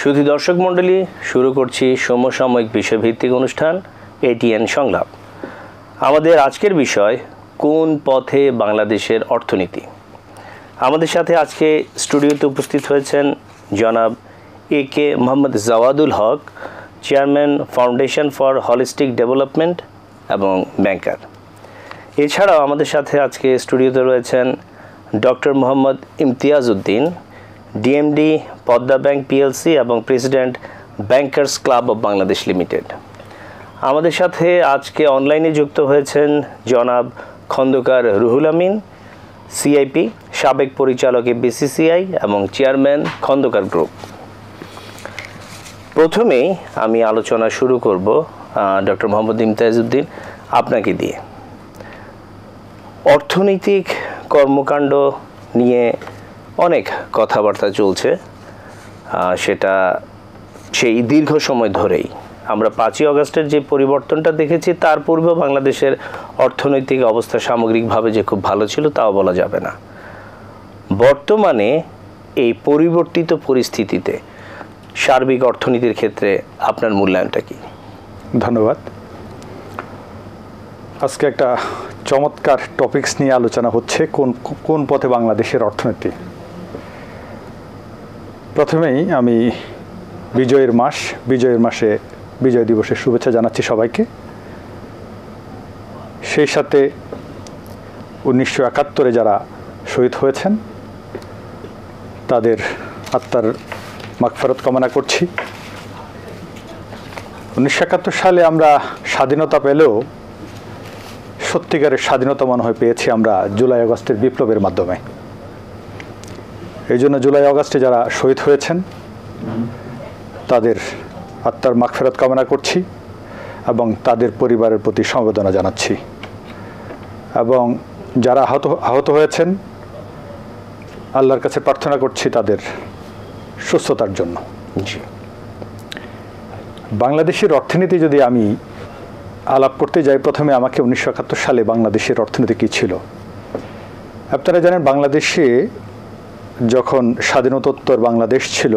শুধু দর্শক মণ্ডলী, শুরু করছি সমসাময়িক বিষয়ভিত্তিক অনুষ্ঠান এটিএন সংলাপ। আমাদের আজকের বিষয় কোন পথে বাংলাদেশের অর্থনীতি। আমাদের সাথে আজকে স্টুডিওতে উপস্থিত হয়েছেন জনাব A K. Mohammad Jawadul Haque, chairman foundation for holistic development এবং ব্যাংকার। এছাড়াও আমাদের সাথে আজকে স্টুডিওতে রয়েছেন doctor Mohammad Imtiaz Uddin, DMD Padma bank PLC এবং president bankers club of Bangladesh limited. আমাদের সাথে আজকে অনলাইনে যুক্ত হয়েছেন জনাব খন্দকার রুহুল আমিন, সিআইপি, সাবেক পরিচালক বিসিসিআই এবং চেয়ারম্যান খন্দকার গ্রুপ। প্রথমেই আমি আলোচনা শুরু করব ডক্টর মোহাম্মদ ইমতিয়াজ উদ্দিন আপনাকে দিয়ে। অর্থনৈতিক কর্মকাণ্ড নিয়ে অনেক কথাবার্তা চলছে, সেটা সেই দীর্ঘ সময় ধরেই। আমরা 5ই আগস্টের যে পরিবর্তনটা দেখেছি, তার পূর্বে বাংলাদেশের অর্থনৈতিক অবস্থা সামগ্রিকভাবে যে খুব ভালো ছিল তাও বলা যাবে না। বর্তমানে এই পরিবর্তিত পরিস্থিতিতে সার্বিক অর্থনীতির ক্ষেত্রে আপনার মূল্যায়নটা কি? ধন্যবাদ। আজকে একটা চমৎকার টপিকস নিয়ে আলোচনা হচ্ছে, কোন পথে বাংলাদেশের অর্থনীতি। প্রথমেই আমি বিজয়ের মাসে বিজয় দিবসের শুভেচ্ছা জানাচ্ছি সবাইকে। সেই সাথে 1971-এ যারা শহীদ হয়েছেন তাদের আত্মার মাগফিরাত কামনা করছি। 1971 সালে আমরা স্বাধীনতা পেলেও সত্যিকারের স্বাধীনতা মনে হয় পেয়েছি আমরা জুলাই আগস্টের বিপ্লবের মাধ্যমে। এই জন্য জুলাই আগস্টে যারা শহীদ হয়েছেন তাদের আত্মার মাগফিরাত কামনা করছি এবং তাদের পরিবারের প্রতি সমবেদনা জানাচ্ছি। এবং যারা আহত হয়েছেন আল্লাহর কাছে প্রার্থনা করছি তাদের সুস্থতার জন্য। বাংলাদেশের অর্থনীতি যদি আমি আলাপ করতে যাই, প্রথমে আমাকে 1971 সালে বাংলাদেশের অর্থনীতি কী ছিল। আপনারা জানেন, বাংলাদেশে যখন স্বাধীনতোত্তর বাংলাদেশ ছিল,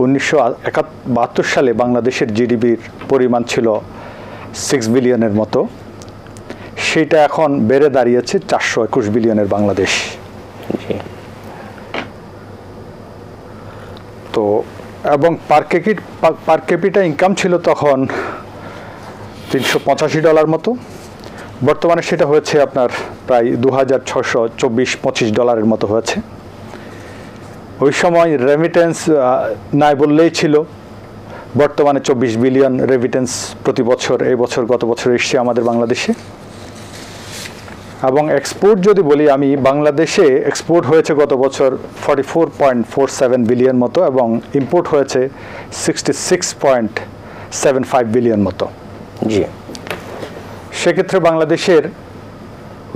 1972 সালে বাংলাদেশের জিডিপির পরিমাণ ছিল 6 বিলিয়নের মতো। সেটা এখন বেড়ে দাঁড়িয়েছে 421 বিলিয়নের বাংলাদেশ। তো এবং পার ক্যাপিটা ইনকাম ছিল তখন $385 মতো। বর্তমানে সেটা হয়েছে আপনার প্রায় $2624-25 মতো হয়েছে। ওই সময় রেমিটেন্স নাই বললেই ছিল। বর্তমানে 24 বিলিয়ন রেমিটেন্স প্রতি বছর, এই বছর গত বছর এসছে আমাদের বাংলাদেশে। এবং এক্সপোর্ট যদি বলি, আমি বাংলাদেশে এক্সপোর্ট হয়েছে গত বছর 44.47 বিলিয়ন মতো এবং ইম্পোর্ট হয়েছে 66.75 বিলিয়ন মতো। জি, সেক্ষেত্রে বাংলাদেশের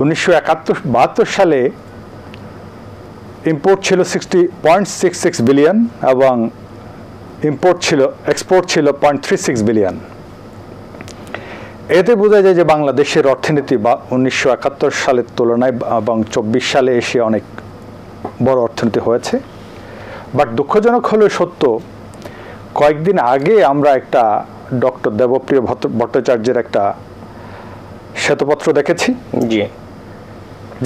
1972 সালে ইম্পোর্ট ছিল 60.66 বিলিয়ন এবং এক্সপোর্ট ছিল 0.36 বিলিয়ন। এতে বোঝা যায় যে বাংলাদেশের অর্থনীতি 1971 সালের তুলনায় এবং 24 সালে এসে অনেক বড় অর্থনীতি হয়েছে। বাট দুঃখজনক হলেও সত্য, কয়েকদিন আগে আমরা একটা ডক্টর দেবপ্রিয় ভট্টাচার্যের একটা শ্বেতপত্র দেখেছি,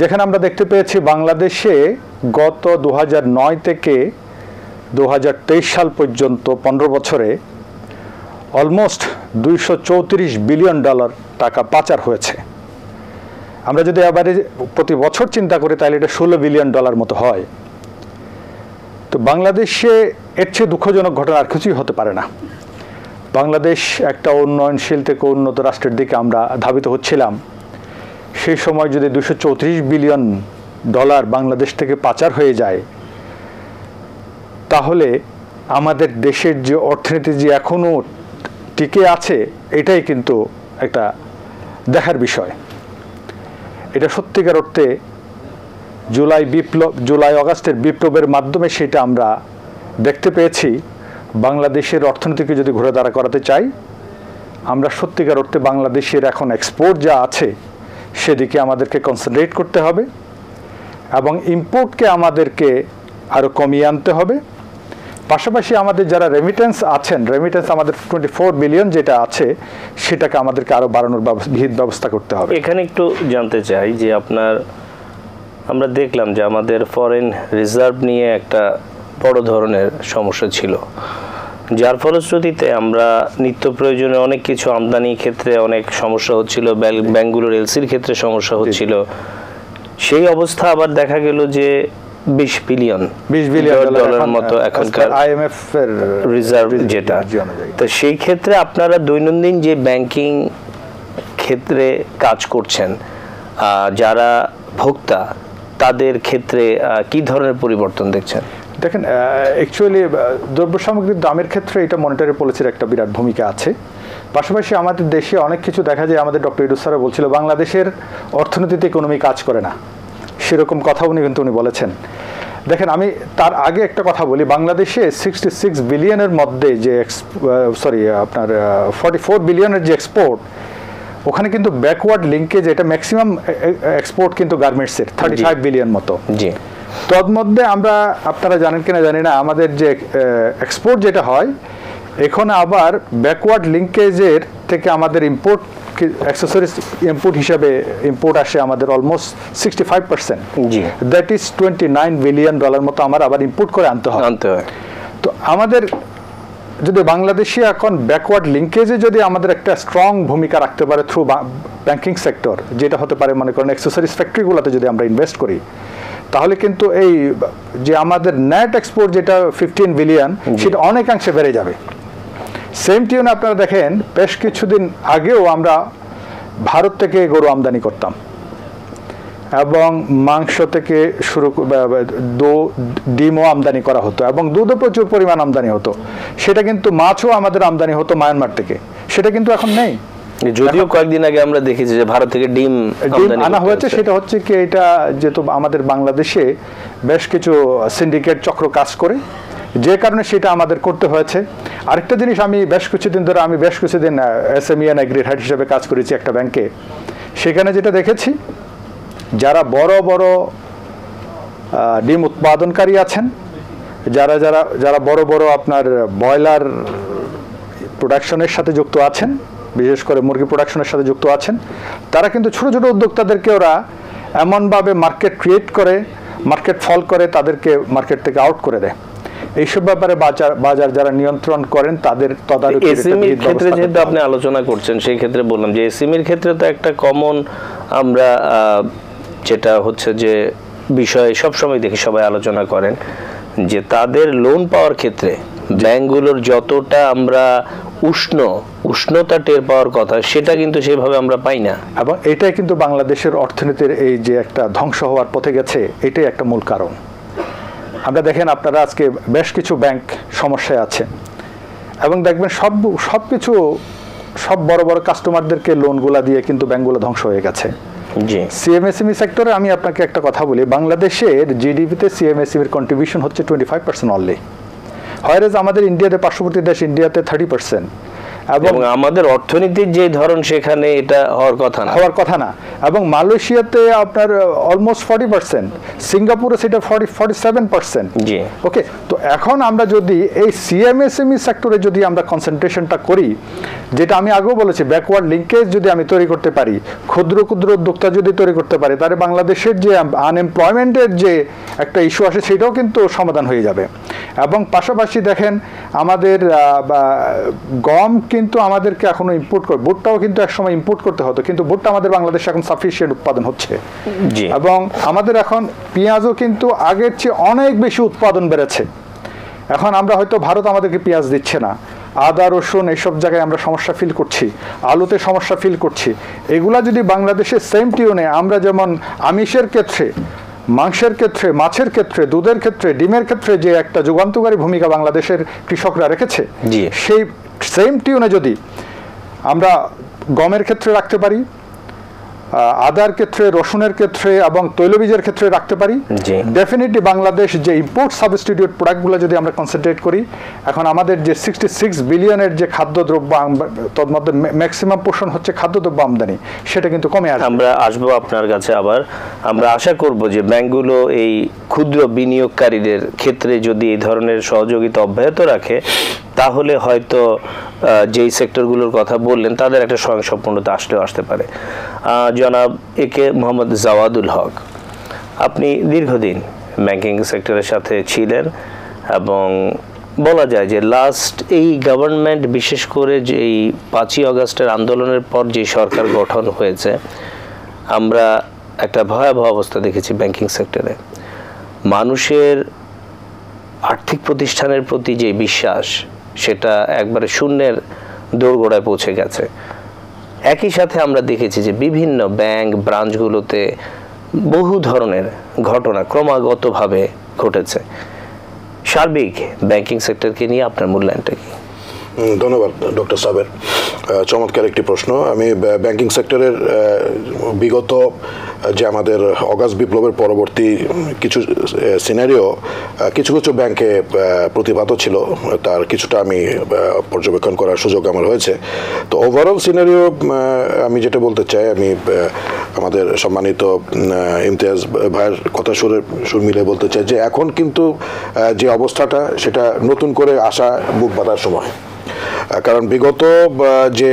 যেখানে আমরা দেখতে পেয়েছি বাংলাদেশে গত 2009 থেকে 2023 সাল পর্যন্ত 15 বছরে অলমোস্ট $234 বিলিয়ন টাকা পাচার হয়েছে। আমরা যদি এবারে প্রতি বছর চিন্তা করি তাহলে এটা $16 বিলিয়ন মতো হয়। তো বাংলাদেশে এর চেয়ে দুঃখজনক ঘটনা আর কিছুই হতে পারে না। বাংলাদেশ একটা উন্নয়নশীল থেকে উন্নত রাষ্ট্রের দিকে আমরা ধাবিত হচ্ছিলাম। সেই সময় যদি $234 বিলিয়ন বাংলাদেশ থেকে পাচার হয়ে যায়, তাহলে আমাদের দেশের যে অর্থনীতি যে এখনও টিকে আছে, এটাই কিন্তু একটা দেখার বিষয়। এটা সত্যিকার অর্থে জুলাই আগস্টের বিপ্লবের মাধ্যমে সেটা আমরা দেখতে পেয়েছি। বাংলাদেশের অর্থনীতিকে যদি ঘুরে দাঁড়া করাতে চাই, আমরা সত্যিকার অর্থে বাংলাদেশের এখন এক্সপোর্ট যা আছে সেদিকে আমাদেরকে কনসেন্ট্রেট করতে হবে এবং ইম্পোর্টকে আমাদেরকে আরও কমিয়ে আনতে হবে। পাশাপাশি আমাদের যারা রেমিটেন্স আছেন, রেমিটেন্স আমাদের 24 বিলিয়ন যেটা আছে, সেটাকে আমাদেরকে আরো বাড়ানোর বিহিত ব্যবস্থা করতে হবে। এখানে একটু জানতে চাই যে আমরা দেখলাম যে আমাদের ফরেন রিজার্ভ নিয়ে একটা বড় ধরনের সমস্যা ছিল, যার ফলশ্রুতিতে আমরা নিত্য প্রয়োজনে অনেক কিছু আমদানির ক্ষেত্রে অনেক সমস্যা হচ্ছিল, ব্যাংকগুলোর এলসির ক্ষেত্রে সমস্যা হচ্ছিল। সেই অবস্থা আবার দেখা গেল যে 20 বিলিয়ন ডলারের মতো এখনকার আইএমএফ এর রিজার্ভ যেটা। তো সেই ক্ষেত্রে আপনারা দৈনন্দিন যে ব্যাংকিং ক্ষেত্রে কাজ করছেন, যারা ভোক্তা, তাদের ক্ষেত্রে কি ধরনের পরিবর্তন দেখছেন? দেখেন, অ্যাকচুয়ালি দ্রব্য সামগ্রীর দামের ক্ষেত্রে এটা মনিটারি পলিসির একটা বিরাট ভূমিকা আছে। পাশাপাশি আমাদের দেশে অনেক কিছু দেখা যায়, আমাদের ডক্টর ইউনূস স্যার বলছিল বাংলাদেশের অর্থনীতিতে ইকোনমি কাজ করে না, সেরকম কথা কিন্তু উনি বলেছেন। দেখেন, আমি তার আগে একটা কথা বলি, বাংলাদেশে 66 বিলিয়নের মধ্যে যে আপনার 44 বিলিয়নের যে এক্সপোর্ট, ওখানে কিন্তু ব্যাকওয়ার্ড লিঙ্কেজ, এটা ম্যাক্সিমাম এক্সপোর্ট কিন্তু গার্মেন্টসের 35 বিলিয়ন মতো। জি। তন্মধ্যে আমরা, আপনারা জানেন কিনা জানি না, আমাদের যে এক্সপোর্ট যেটা হয়, এখানে আবার ব্যাকওয়ার্ড লিঙ্কেজের থেকে আমাদের ইম্পোর্ট, অ্যাক্সেসরিজ ইম্পোর্ট হিসাবে ইম্পোর্ট আসে আমাদের almost 65%। G. That is 29 billion dollar মতো আমার আবার ইম্পোর্ট করে আনতে হয়। তো আমাদের যদি বাংলাদেশে এখন ব্যাকওয়ার্ড লিঙ্কেজে যদি আমাদের একটা স্ট্রং ভূমিকা রাখতে পারে থ্রু ব্যাংকিং সেক্টর, যেটা হতে পারে মনে করেন অ্যাক্সেসরিজ ফ্যাক্টরিগুলোতে যদি আমরা ইনভেস্ট করি, তাহলে কিন্তু এই যে আমাদের নেট এক্সপোর্ট যেটা 15 বিলিয়ন, সেটা অনেকাংশে বেড়ে যাবে। সেম টিউনে আপনারা দেখেন, বেশ কিছুদিন আগেও আমরা ভারত থেকে গরু আমদানি করতাম, এবং মাংস থেকে শুরু ডিমও আমদানি করা হতো, এবং দুধও প্রচুর পরিমাণ আমদানি হতো। সেটা কিন্তু মাছও আমাদের আমদানি হতো মায়ানমার থেকে, সেটা কিন্তু এখন নেই। যদিও কয়েকদিন আগে আমরা দেখেছি যে ভারত থেকে ডিম আনা হয়েছে। সেটা হচ্ছে কি, এটা যেহেতু আমাদের বাংলাদেশে বেশ কিছু সিন্ডিকেট চক্র কাজ করে, যে কারণে সেটা আমাদের করতে হয়েছে। আরেকটা জিনিস, আমি বেশ কিছুদিন SME and Agri হেড হিসেবে কাজ করেছি একটা ব্যাংকে। সেখানে যেটা দেখেছি, যারা বড় বড় ডিম উৎপাদনকারী আছেন, যারা বড় বড় আপনার ব্রয়লার প্রোডাকশনের সাথে যুক্ত আছেন, বিশেষ করে মুরগি প্রোডাকশনের সাথে যুক্ত আছেন, তারা কিন্তু ছোট ছোট উদ্যোক্তাদেরকে ওরা এমনভাবে মার্কেট ক্রিয়েট করে, মার্কেট ফল করে, তাদেরকে মার্কেট থেকে আউট করে দেয়। এইসব ব্যাপারে বাজার যারা নিয়ন্ত্রণ করেন, তাদের তদারকি। এসএমইর ক্ষেত্রে যেহেতু আপনি আলোচনা করছেন, সেই ক্ষেত্রে বললাম যে এসএমইর ক্ষেত্রে তো একটা কমন আমরা যেটা হচ্ছে যে বিষয় সবসময় দেখি সবাই আলোচনা করেন, যে তাদের লোন পাওয়ার ক্ষেত্রে ব্যাংকগুলোর যতটা আমরা উষ্ণতা টের পাওয়ার কথা, সেটা কিন্তু সেভাবে আমরা পাই না। এবং এটাই কিন্তু বাংলাদেশের অর্থনীতির এই যে একটা ধ্বংস হওয়ার পথে গেছে, এটাই একটা মূল কারণ। আমরা দেখেন, আপনারা আজকে বেশ কিছু ব্যাংক সমস্যায় আছে, এবং দেখবেন সব বড় বড় কাস্টমারদেরকে লোনগুলা দিয়ে কিন্তু ব্যাংকগুলো ধ্বংস হয়ে গেছে। সিএমএসএমই সেক্টরে আমি আপনাকে একটা কথা বলি, বাংলাদেশের জিডিপিতে সিএমএসএমইর কন্ট্রিবিউশন হচ্ছে 25% অনলি, হয়রাজ আমাদের ইন্ডিয়াতে, পার্শ্ববর্তী দেশ ইন্ডিয়াতে 30%। এবং আমাদের অর্থনীতির যে ধরন, সেখানে এটা হওয়ার কথা না। এবং মালয়েশিয়াতে আপনার অলমোস্ট 40%, সিঙ্গাপুরে সেটা 47%। জি। ওকে, তো এখন আমরা যদি এই সিএমএসএমই সেক্টরে যদি আমরা কনসেন্ট্রেশনটা করি, যেটা আমি আগেও বলেছি, ব্যাকওয়ার্ড লিঙ্কেজ যদি আমি তৈরি করতে পারি, ক্ষুদ্র উদ্যোক্তা যদি তৈরি করতে পারি, তাহলে বাংলাদেশের যে আনএমপ্লয়মেন্টের যে একটা ইস্যু আসে, সেটাও কিন্তু সমাধান হয়ে যাবে। এবং পাশাপাশি দেখেন, আমাদের গম কিন্তু আমাদেরকে এখনো ইম্পোর্ট করে, ভুট্টাও কিন্তু একসময় ইম্পোর্ট করতে হতো, কিন্তু ভুট্টা আমাদের বাংলাদেশে এখন সাফিসিয়েন্ট উৎপাদন হচ্ছে। এবং আমাদের এখন পেঁয়াজও কিন্তু আগের চেয়ে অনেক বেশি উৎপাদন বেড়েছে। এখন আমরা হয়তো ভারত আমাদেরকে পেঁয়াজ দিচ্ছে না, আদা রসুন এইসব জায়গায় আমরা সমস্যা ফিল করছি, আলুতে সমস্যা ফিল করছি। এগুলা যদি বাংলাদেশের সেম টিউনে আমরা যেমন আমিষের ক্ষেত্রে, মাংসের ক্ষেত্রে, মাছের ক্ষেত্রে, দুধের ক্ষেত্রে, ডিমের ক্ষেত্রে যে একটা যুগান্তকারী ভূমিকা বাংলাদেশের কৃষকরা রেখেছে, সেই সেম টিউনে যদি আমরা গমের ক্ষেত্রে রাখতে পারি, আদার ক্ষেত্রে, রসুনের ক্ষেত্রে এবং তৈলবীজের ক্ষেত্রে রাখতে পারি। ডেফিনেটলি বাংলাদেশ যে ইম্পোর্ট সাবস্টিটিউট প্রোডাক্টগুলো যদি আমরা কনসেন্ট্রেট করি, এখন আমাদের যে 66 বিলিয়নের যে খাদ্যদ্রব্য, তার মধ্যে ম্যাক্সিমাম পোর্শন হচ্ছে খাদ্যদ্রব্য আমদানি, সেটা কিন্তু কমে আসবে। আমরা আসবো আপনার কাছে আবার। আমরা আশা করব যে ব্যাংকগুলো এই ক্ষুদ্র বিনিয়োগকারীদের ক্ষেত্রে যদি এই ধরনের সহযোগিতা অব্যাহত রাখে, তাহলে হয়তো যেই সেক্টরগুলোর কথা বললেন তাদের একটা স্বয়ংসম্পূর্ণতা আসতে পারে। জনাব একে মোহাম্মদ জাওয়াদুল হক, আপনি দীর্ঘদিন ব্যাংকিং সেক্টরের সাথে ছিলেন এবং বলা যায় যে লাস্ট এই গভর্নমেন্ট, বিশেষ করে যে এই 5ই আগস্টের আন্দোলনের পর যে সরকার গঠন হয়েছে, আমরা একটা ভয়াবহ অবস্থা দেখেছি ব্যাংকিং সেক্টরে। মানুষের আর্থিক প্রতিষ্ঠানের প্রতি যে বিশ্বাস, সেটা একবারে শূন্যের দোরগোড়ায় পৌঁছে গেছে। একই সাথে আমরা দেখেছি যে বিভিন্ন ব্যাংক ব্রাঞ্চগুলোতে বহু ধরনের ঘটনা ক্রমাগতভাবে ঘটেছে। সার্বিক ব্যাংকিং সেক্টরকে নিয়ে আপনার মূল্যায়নটা কি? ধন্যবাদ ডক্টর সাবের, চমৎকার একটি প্রশ্ন। আমি ব্যাংকিং সেক্টরের বিগত যে আমাদের অগাস্ট বিপ্লবের পরবর্তী কিছু সিনারিও কিছু কিছু ব্যাংকে প্রতিভাত ছিল, তার কিছুটা আমি পর্যবেক্ষণ করার সুযোগ আমার হয়েছে। তো ওভারঅল সিনারিও আমি যেটা বলতে চাই, আমি আমাদের সম্মানিত ইমতিয়াজ ভাইয়ের কথা সুর মিলে বলতে চাই যে এখন কিন্তু যে অবস্থাটা, সেটা নতুন করে আসা বুক বাঁধার সময়। কারণ বিগত যে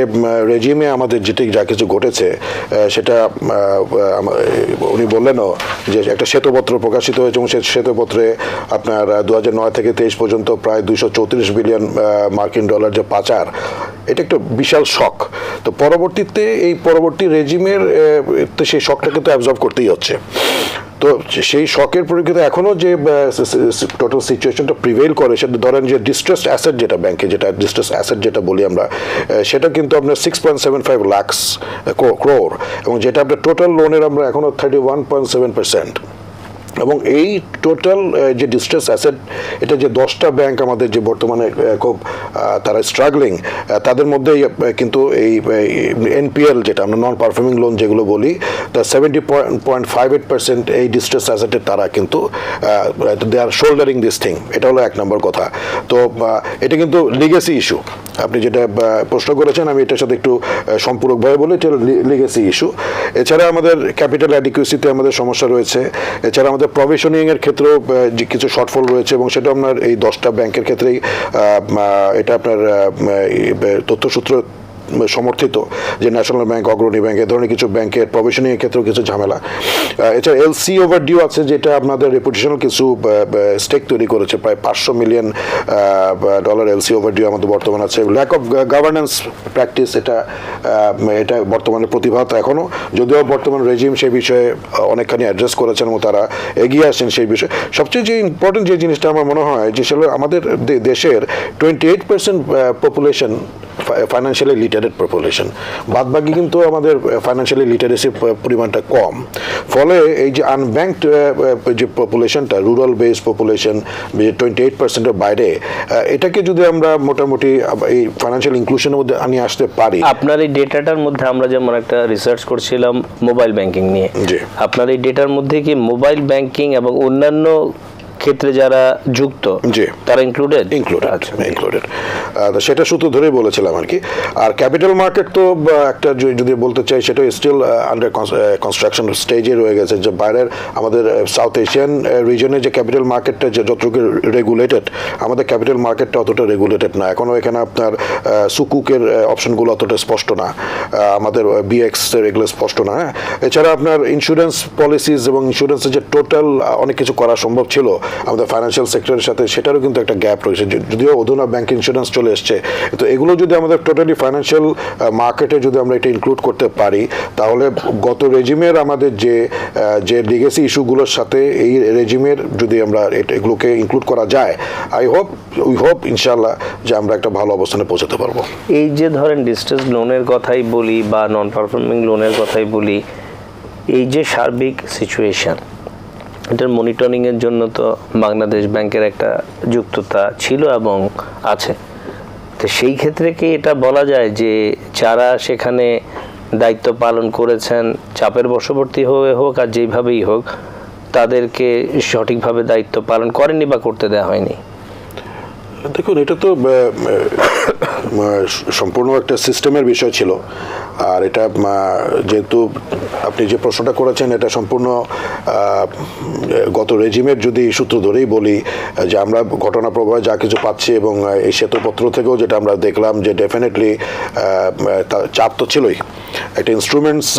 রেজিমে আমাদের যা কিছু ঘটেছে, সেটা উনি বললেনও যে একটা শ্বেতপত্র প্রকাশিত হয়েছে এবং সেই শ্বেতপত্রে আপনার 2009 থেকে 23 পর্যন্ত প্রায় 234 বিলিয়ন মার্কিন ডলার যে পাচার, এটা একটা বিশাল শক। তো পরবর্তীতে এই পরবর্তী রেজিমের সেই শকটাকে তো অ্যাবজর্ব করতেই হচ্ছে। তো সেই শকের পরিপ্রেক্ষিতে এখনও যে টোটাল সিচুয়েশনটা প্রিভেইল করে, সেটা ধরেন যে ডিস্ট্রেসড অ্যাসেট যেটা ব্যাংকে, যেটা ডিস্ট্রেসড অ্যাসেট যেটা বলি আমরা, সেটা কিন্তু আপনার 6.75 লাখ ক্রোর, এবং যেটা আপনার টোটাল লোনের আমরা এখনও 31.7%। এবং এই টোটাল যে ডিস্ট্রেস অ্যাসেট, এটা যে 10টা ব্যাংক আমাদের যে বর্তমানে খুব তারা স্ট্রাগলিং, তাদের মধ্যে কিন্তু এই এনপিএল যেটা আমরা নন পারফর্মিং লোন যেগুলো বলি, তা 70.58% এই ডিস্ট্রেস অ্যাসেটের তারা কিন্তু দে আর শোল্ডারিং দিস থিং। এটা হলো এক নম্বর কথা। তো এটা কিন্তু লিগেসি ইস্যু, আপনি যেটা প্রশ্ন করেছেন, আমি এটার সাথে একটু সম্পূরকভাবে বলি, এটা লিগেসি ইস্যু। এছাড়া আমাদের ক্যাপিটাল অ্যাডিকুয়েসিতে আমাদের সমস্যা রয়েছে। এছাড়া আমাদের প্রভিশনিং এর ক্ষেত্রেও কিছু শর্টফল রয়েছে, এবং সেটা আপনার এই 10টা ব্যাংকের ক্ষেত্রেই এটা আপনার তথ্যসূত্র সমর্থিত যে ন্যাশনাল ব্যাংক, অগ্রণী ব্যাংক, এ ধরনের কিছু ব্যাংকের প্রভিশনিং এর ক্ষেত্রেও কিছু ঝামেলা। এছাড়া এলসি ওভারডিউ আছে, যেটা আপনাদের রেপুটেশনাল কিছু স্টেক তৈরি করেছে, প্রায় $500 মিলিয়ন এলসি ওভারডিউ আমাদের বর্তমানে আছে। ল্যাক অফ গভর্নেন্স প্র্যাকটিস, এটা বর্তমানে প্রতিভাত এখনও, যদিও বর্তমান রেজিম সেই বিষয়ে অনেকখানি অ্যাড্রেস করেছেন এবং তারা এগিয়ে আসছেন সেই বিষয়ে। সবচেয়ে যে ইম্পর্টেন্ট যে জিনিসটা আমার মনে হয়, যে সেটা আমাদের দেশের 28% পপুলেশন ফাইন্যান্সিয়ালি লিটারেট পপুলেশন, বাদবাকি কিন্তু আমাদের ফাইন্যান্সিয়ালি লিটারেসির পরিমাণটা কম। ফলে এই যে আনব্যাংকড যে পপুলেশনটা, রুরাল বেসড পপুলেশন 28%-এর বাইরে, এটাকে যদি আমরা মোটামুটি এই ফাইন্যান্সিয়াল ইনক্লুশনের মধ্যে আনিয়ে আসতে পারি। আপনার এই ডেটাটার মধ্যে আমরা যেমন একটা রিসার্চ করছিলাম মোবাইল ব্যাংকিং নিয়ে, আপনার এই ডেটার মধ্যে কি মোবাইল ব্যাংকিং এবং অন্যান্য ক্ষেত্রে যারা যুক্ত, তারা ইনক্লুডেড? সেটা সূত্র ধরেই বলেছিলাম আর কি। আর ক্যাপিটাল মার্কেট তো একটা যদি বলতে চাই, সেটা স্টিল আন্ডার কনস্ট্রাকশন স্টেজে রয়ে গেছে। যে বাইরের আমাদের সাউথ এশিয়ান রিজনে যে ক্যাপিটাল মার্কেটটা যতটুকু রেগুলেটেড, আমাদের ক্যাপিটাল মার্কেটটা অতটা রেগুলেটেড না এখনও। এখানে আপনার সুকুকের অপশনগুলো অতটা স্পষ্ট না, আমাদের বিএক্স এগুলো স্পষ্ট না। এছাড়া আপনার ইন্স্যুরেন্স পলিসিস এবং ইন্স্যুরেন্সের যে টোটাল অনেক কিছু করা সম্ভব ছিল আমাদের ফাইন্যান্সিয়াল সেক্টরের সাথে, সেটারও কিন্তু একটা গ্যাপ রয়েছে। যদিও অধুনা ব্যাংক ইন্স্যুরেন্স চলে এসছে, তো এগুলো যদি আমাদের টোটালি ফাইন্যান্সিয়াল মার্কেটে যদি আমরা এটা ইনক্লুড করতে পারি, তাহলে গত রেজিমের আমাদের যে লিগেসি ইস্যুগুলোর সাথে এই রেজিমের যদি আমরা এগুলোকে ইনক্লুড করা যায়, উই হোপ ইনশাআল্লাহ যে আমরা একটা ভালো অবস্থানে পৌঁছাতে পারবো। এই যে ধরেন ডিস্ট্রেস লোনের কথাই বলি বা নন পারফর্মিং লোনের কথাই বলি, এই যে সার্বিক সিচুয়েশন, এটার মনিটরিংয়ের জন্য তো বাংলাদেশ ব্যাংকের একটা যুক্ততা ছিল এবং আছে। তো সেই ক্ষেত্রে কি এটা বলা যায় যে যারা সেখানে দায়িত্ব পালন করেছেন, চাপের বশবর্তী হয়ে হোক আর যেইভাবেই হোক, তাদেরকে সঠিকভাবে দায়িত্ব পালন করেনি বা করতে দেওয়া হয়নি? দেখুন, এটা তো সম্পূর্ণ একটা সিস্টেমের বিষয় ছিল। আর এটা যেহেতু আপনি যে প্রশ্নটা করেছেন, এটা সম্পূর্ণ গত রেজিমের যদি সূত্র ধরেই বলি, যে আমরা ঘটনা প্রবাহে যা কিছু পাচ্ছি এবং এই শ্বেতপত্র থেকেও যেটা আমরা দেখলাম, যে ডেফিনেটলি চাপ তো ছিলই। একটা ইনস্ট্রুমেন্টস,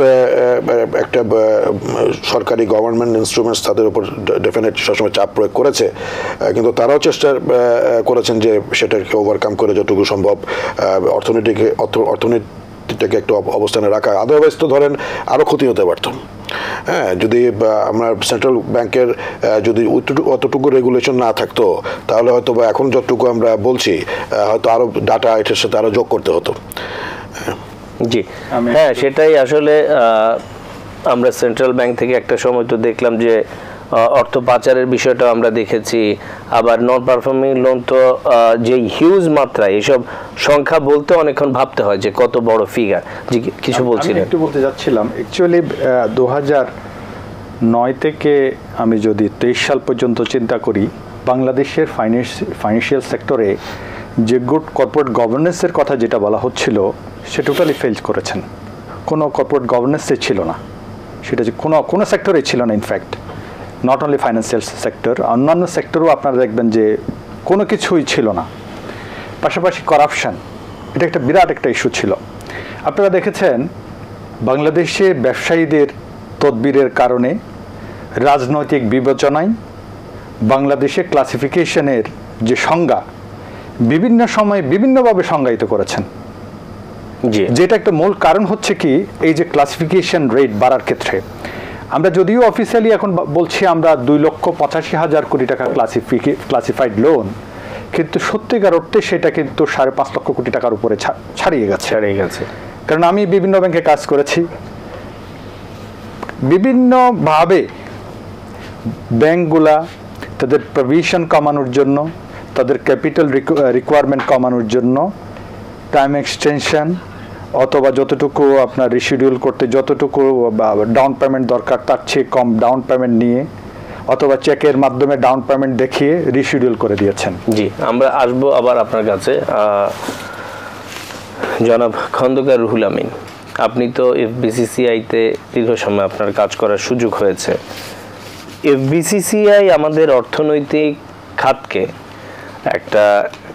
একটা সরকারি গভর্নমেন্ট ইনস্ট্রুমেন্টস তাদের উপর ডেফিনেট সবসময় চাপ প্রয়োগ করেছে, কিন্তু তারাও চেষ্টা করেছেন যে সেটাকে ওভারকাম করে যতটুকু সম্ভব অর্থনীতিটাকে একটু অবস্থানে রাখা। আদারওয়াইজ তো ধরেন আরও ক্ষতি হতে পারত। হ্যাঁ, যদি আমরা সেন্ট্রাল ব্যাংকের যদি অতটুকু রেগুলেশন না থাকতো, তাহলে হয়তো বা এখন যতটুকু আমরা বলছি, হয়তো আরও ডাটা এটার সাথে আরও যোগ করতে হতো। জি, হ্যাঁ, সেটাই আসলে আমরা সেন্ট্রাল ব্যাংক থেকে একটা সময় তো দেখলাম যে অর্থ পাচারের বিষয়টা আমরা দেখেছি। আবার নন পারফর্মিং লোন তো যেই হিউজ মাত্রা, এসব সংখ্যা বলতে অনেকক্ষণ ভাবতে হয় যে কত বড় ফিগার। জি, কিছু বলছিলেন? একটু বলতে যাচ্ছিলাম, অ্যাকচুয়ালি 2009 থেকে আমি যদি 23 সাল পর্যন্ত চিন্তা করি, বাংলাদেশের ফাইন্যান্সিয়াল সেক্টরে যে গুড কর্পোরেট গভর্নেন্সের কথা যেটা বলা হচ্ছিল, সে টোটালি ফেল করেছেন। কোনো কর্পোরেট গভর্নেন্সে ছিল না, সেটা যে কোনো সেক্টরে ছিল না। In fact not only financial sector, অন্যান্য সেক্টরও আপনারা দেখবেন যে কোনো কিছুই ছিল না। পাশাপাশি করাপশন, এটা একটা বিরাট একটা ইস্যু ছিল। আপনারা দেখেছেন বাংলাদেশে ব্যবসায়ীদের তদবিরের কারণে, রাজনৈতিক বিবেচনায় বাংলাদেশে ক্লাসিফিকেশনের যে সংজ্ঞা বিভিন্ন সময়ে বিভিন্নভাবে সংজ্ঞায়িত করেছেন। যেটা একটা মূল কারণ হচ্ছে কি, এই যে ক্লাসিফিকেশন রেট বাড়ার ক্ষেত্রে আমরা যদিও অফিসিয়ালি এখন বলছি আমরা 2,85,000 কোটি টাকা ক্লাসিফাইড লোন, কিন্তু সত্যিকার অর্থে সেটা কিন্তু 5.5 লক্ষ কোটি টাকার উপরে ছাড়িয়ে গেছে। কারণ আমি বিভিন্ন ব্যাংকে কাজ করেছি, বিভিন্নভাবে ব্যাংকগুলা তাদের প্রভিশন কমানোর জন্য, তাদের ক্যাপিটাল রিকোয়ারমেন্ট কমানোর জন্য টাইম এক্সটেনশন অথবা যতটুকু আপনার রিশিডিউল করতে যতটুকু ডাউন পেমেন্ট দরকার, তার চেয়ে কম ডাউন পেমেন্ট নিয়ে অথবা চেকের মাধ্যমে ডাউন পেমেন্ট দেখিয়ে রিশিডিউল করে দিয়েছেন। জি, আমরা আসবো আবার আপনার কাছে। জনাব খন্দকার রুহুল আমিন, আপনি তো এফবিসিসিআইতে দীর্ঘ সময় আপনার কাজ করার সুযোগ হয়েছে। এফবিসিসিআই আমাদের অর্থনৈতিক খাতকে একটা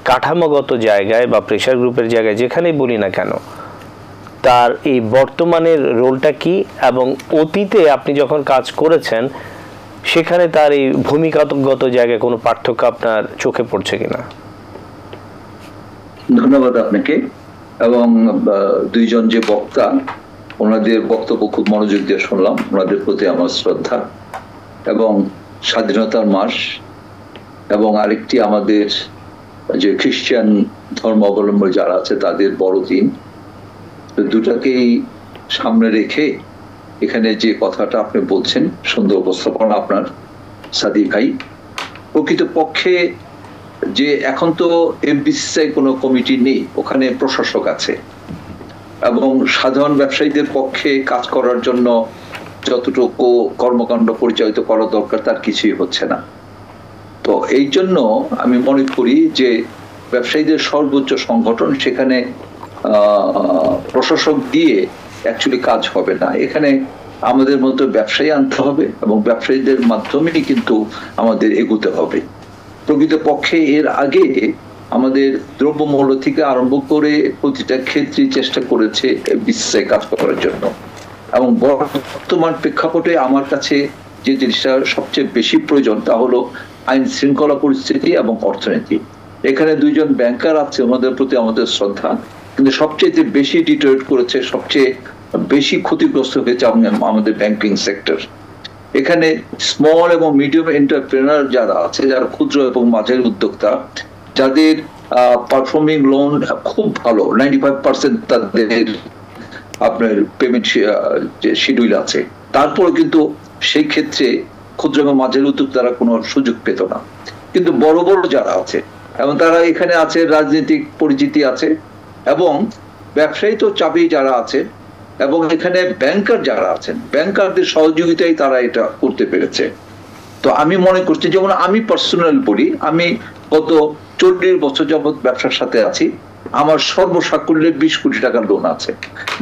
কাঠামোগত জায়গায় বা প্রেশার গ্রুপের জায়গায় যেখানেই বলি না কেন, তার এই বর্তমানের রোলটা কি, এবং অতীতে আপনি যখন কাজ করেছেন সেখানে তার এই ভূমিকাগত জায়গায় কোনো পার্থক্য আপনার চোখে পড়ছে কিনা? ধন্যবাদ আপনাকে এবং দুইজন যে বক্তা, ওনাদের বক্তব্য খুব মনোযোগ দিয়ে শুনলাম। ওনাদের প্রতি আমার শ্রদ্ধা। এবং স্বাধীনতার মাস এবং আরেকটি আমাদের যে খ্রিস্টান ধর্ম অবলম্বন যারা আছে তাদের বড়দিন, দুটাকেই সামনে রেখে এখানে যে কথাটা আপনি বলছেন, সুন্দর উপস্থাপনা আপনার সাদিক ভাই। প্রকৃতপক্ষে যে এখন তো এফবিসিসিআই কোনো কমিটি নেই, ওখানে প্রশাসক আছে এবং সাধারণ ব্যবসায়ীদের পক্ষে কাজ করার জন্য যতটুকু কর্মকাণ্ড পরিচালিত করা দরকার তার কিছুই হচ্ছে না। তো এই জন্য আমি মনে করি যে ব্যবসায়ীদের সর্বোচ্চ সংগঠন, সেখানে প্রশাসক দিয়ে অ্যাকচুয়ালি কাজ হবে না। এখানে আমাদের মতো ব্যবসায়ী আনতে হবে এবং ব্যবসায়ীদের মাধ্যমেই কিন্তু আমাদের এগোতে হবে। প্রকৃতপক্ষে এর আগে আমাদের দ্রব্যমূল্য থেকে আরম্ভ করে প্রতিটা ক্ষেত্রে চেষ্টা করেছে বিসিসিআই কাজ করার জন্য। এবং বর্তমান প্রেক্ষাপটে আমার কাছে যে জিনিসটা সবচেয়ে বেশি প্রয়োজন তা হলো আইন শৃঙ্খলা পরিস্থিতি এবং অর্থনীতি। এখানে দুইজন ব্যাংকার আছে, ওনাদের প্রতি আমাদের শ্রদ্ধা, কিন্তু সবচেয়ে বেশি ডিটোরেট করেছে, সবচেয়ে বেশি ক্ষতিগ্রস্ত হয়েছে আমাদের ব্যাংকিং সেক্টর। এখানে স্মল এবং মিডিয়াম এন্টারপ্রেনার যারা আছে, যারা ক্ষুদ্র এবং মাঝারি উদ্যোক্তা, যাদের পারফর্মিং লোন খুব ভালো, 95% তাদের আপনার পেমেন্ট শিডিউল আছে, তারপরে কিন্তু সেই ক্ষেত্রে ক্ষুদ্র এবং মাঝারি উদ্যোক্তারা কোনো সুযোগ পেত না। কিন্তু বড় বড় যারা আছে এবং তারা এখানে আছে, রাজনৈতিক পরিচিতি আছে এবং ব্যবসায়ী তো চাপেই যারা আছে, এবং এখানে ব্যাংকার যারা আছেন, ব্যাংকারদের সহযোগিতায় তারা এটা করতে পেরেছে। তো আমি মনে করছি, যেমন আমি পার্সোনাল বলি, আমি গত 40 বছর যাবৎ ব্যবসার সাথে আছি। আমার সর্বসাকুল্যে 20 কোটি টাকার লোন আছে।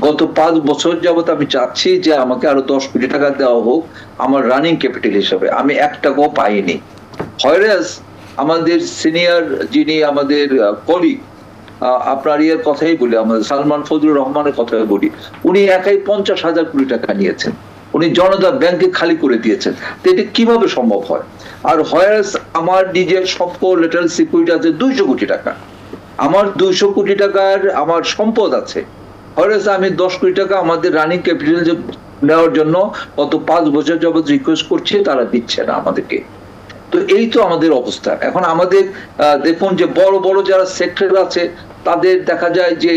গত 5 বছর যাবৎ আমি চাচ্ছি যে আমাকে আরো 10 কোটি টাকা দেওয়া হোক আমার রানিং ক্যাপিটাল হিসাবে, আমি 1 টাকাও পাইনি। হয়রাস আমাদের সিনিয়র যিনি আমাদের কলিগ, আপনার ইয়ের কথাই বলি, আমাদের সালমান ফজলুর রহমানের কথাই বলি, উনি একাই 50,000 কোটি টাকা নিয়েছেন, উনি জনতা ব্যাংকে খালি করে দিয়েছেন। তো এটা কিভাবে সম্ভব হয়? আর হয়রাস আমার নিজের সম্পদ লেটারাল সিকিউরিটি আছে 200 কোটি টাকা, আমার 200 কোটি টাকার আমার সম্পদ আছে। হয়রাস আমি 10 কোটি টাকা আমাদের রানিং ক্যাপিটাল নেওয়ার জন্য গত 5 বছর যাবত রিকোয়েস্ট করছি, তারা দিচ্ছে না আমাদেরকে। তো এই তো আমাদের অবস্থা। এখন আমাদের দেখুন যে বড় বড় যারা সেক্টর আছে তাদের দেখা যায় যে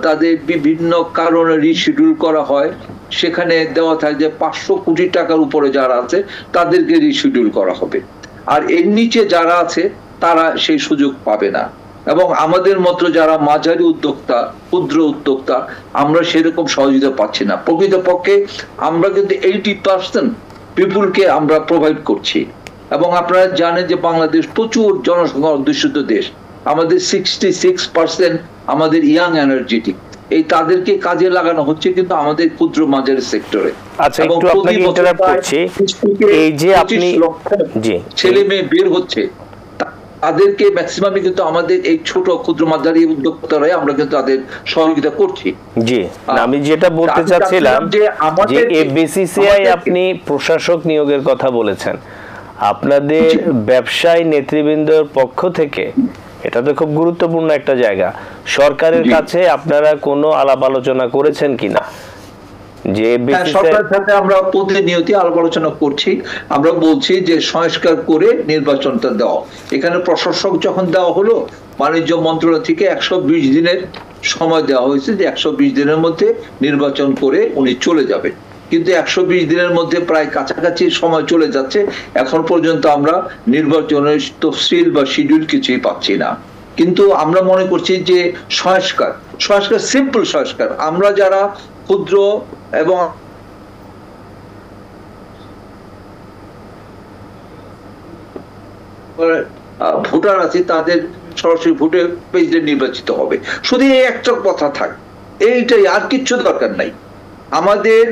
তাদের বিভিন্ন কারণে রিশিডিউল করা হয়, সেখানে দেওয়া থাকে যে 500 কোটি টাকার উপরে যারা আছে তাদেরকে রিশিডিউল করা হবে, আর এর নিচে যারা আছে তারা সেই সুযোগ পাবে না। এবং আমাদের মতো যারা মাঝারি উদ্যোক্তা, ক্ষুদ্র উদ্যোক্তা, আমরা সেরকম সহযোগিতা পাচ্ছি না। প্রকৃতপক্ষে আমরা কিন্তু 80% পিপুলকে আমরা প্রোভাইড করছি। এবং আপনারা জানেন যে বাংলাদেশ প্রচুর জনসংখ্যা অধ্যুষিত দেশ, আমাদের 66% আমাদের ইয়াং এনার্জেটিক, এই তাদেরকে কাজে লাগানো হচ্ছে কিন্তু আমাদের ক্ষুদ্র মাঝারি সেক্টরে। আচ্ছা, একটু আপনাকে ইন্টারাপ্ট করছি, এই যে আপনি জি ছেলে মেয়ে বের হচ্ছে, তাদেরকে ম্যাক্সিমামই কিন্তু আমাদের এই ছোট ক্ষুদ্র মাঝারি উদ্যোক্তারাই আমরা কিন্তু তাদের সহযোগিতা করছি। জি, আমি যেটা বলতে চাচ্ছিলাম যে এফবিসিসিআই আপনি প্রশাসক নিয়োগের কথা বলেছেন, আপনাদের ব্যবসায়ী নেতৃবৃন্দর পক্ষ থেকে এটা তো খুব গুরুত্বপূর্ণ একটা জায়গা, সরকারের কাছে আপনারা কোনো আলাপ আলোচনা করেছেন কিনা? যে সরকারের সাথে আমরা প্রতিনিয়ত আলাপ আলোচনা করছি, আমরা বলছি যে সংস্কার করে নির্বাচনটা দেওয়া। এখানে প্রশাসক যখন দেওয়া হলো, বাণিজ্য মন্ত্রণালয় থেকে 120 দিনের সময় দেওয়া হয়েছে যে 120 দিনের মধ্যে নির্বাচন করে উনি চলে যাবেন। কিন্তু 120 দিনের মধ্যে প্রায় কাছাকাছি সময় চলে যাচ্ছে, এখন পর্যন্ত আমরা নির্বাচনের তফসিল বা শিডিউল কিছুই পাচ্ছি না। কিন্তু আমরা মনে করছি যে সংস্কার সিম্পল সংস্কার, আমরা যারা ক্ষুদ্র এবং ভোটার আছে তাদের সরাসরি ভোটে প্রেসিডেন্ট নির্বাচিত হবে। শুধু এই একটা কথা থাক, এইটাই, আর কিচ্ছু দরকার নাই। আমাদের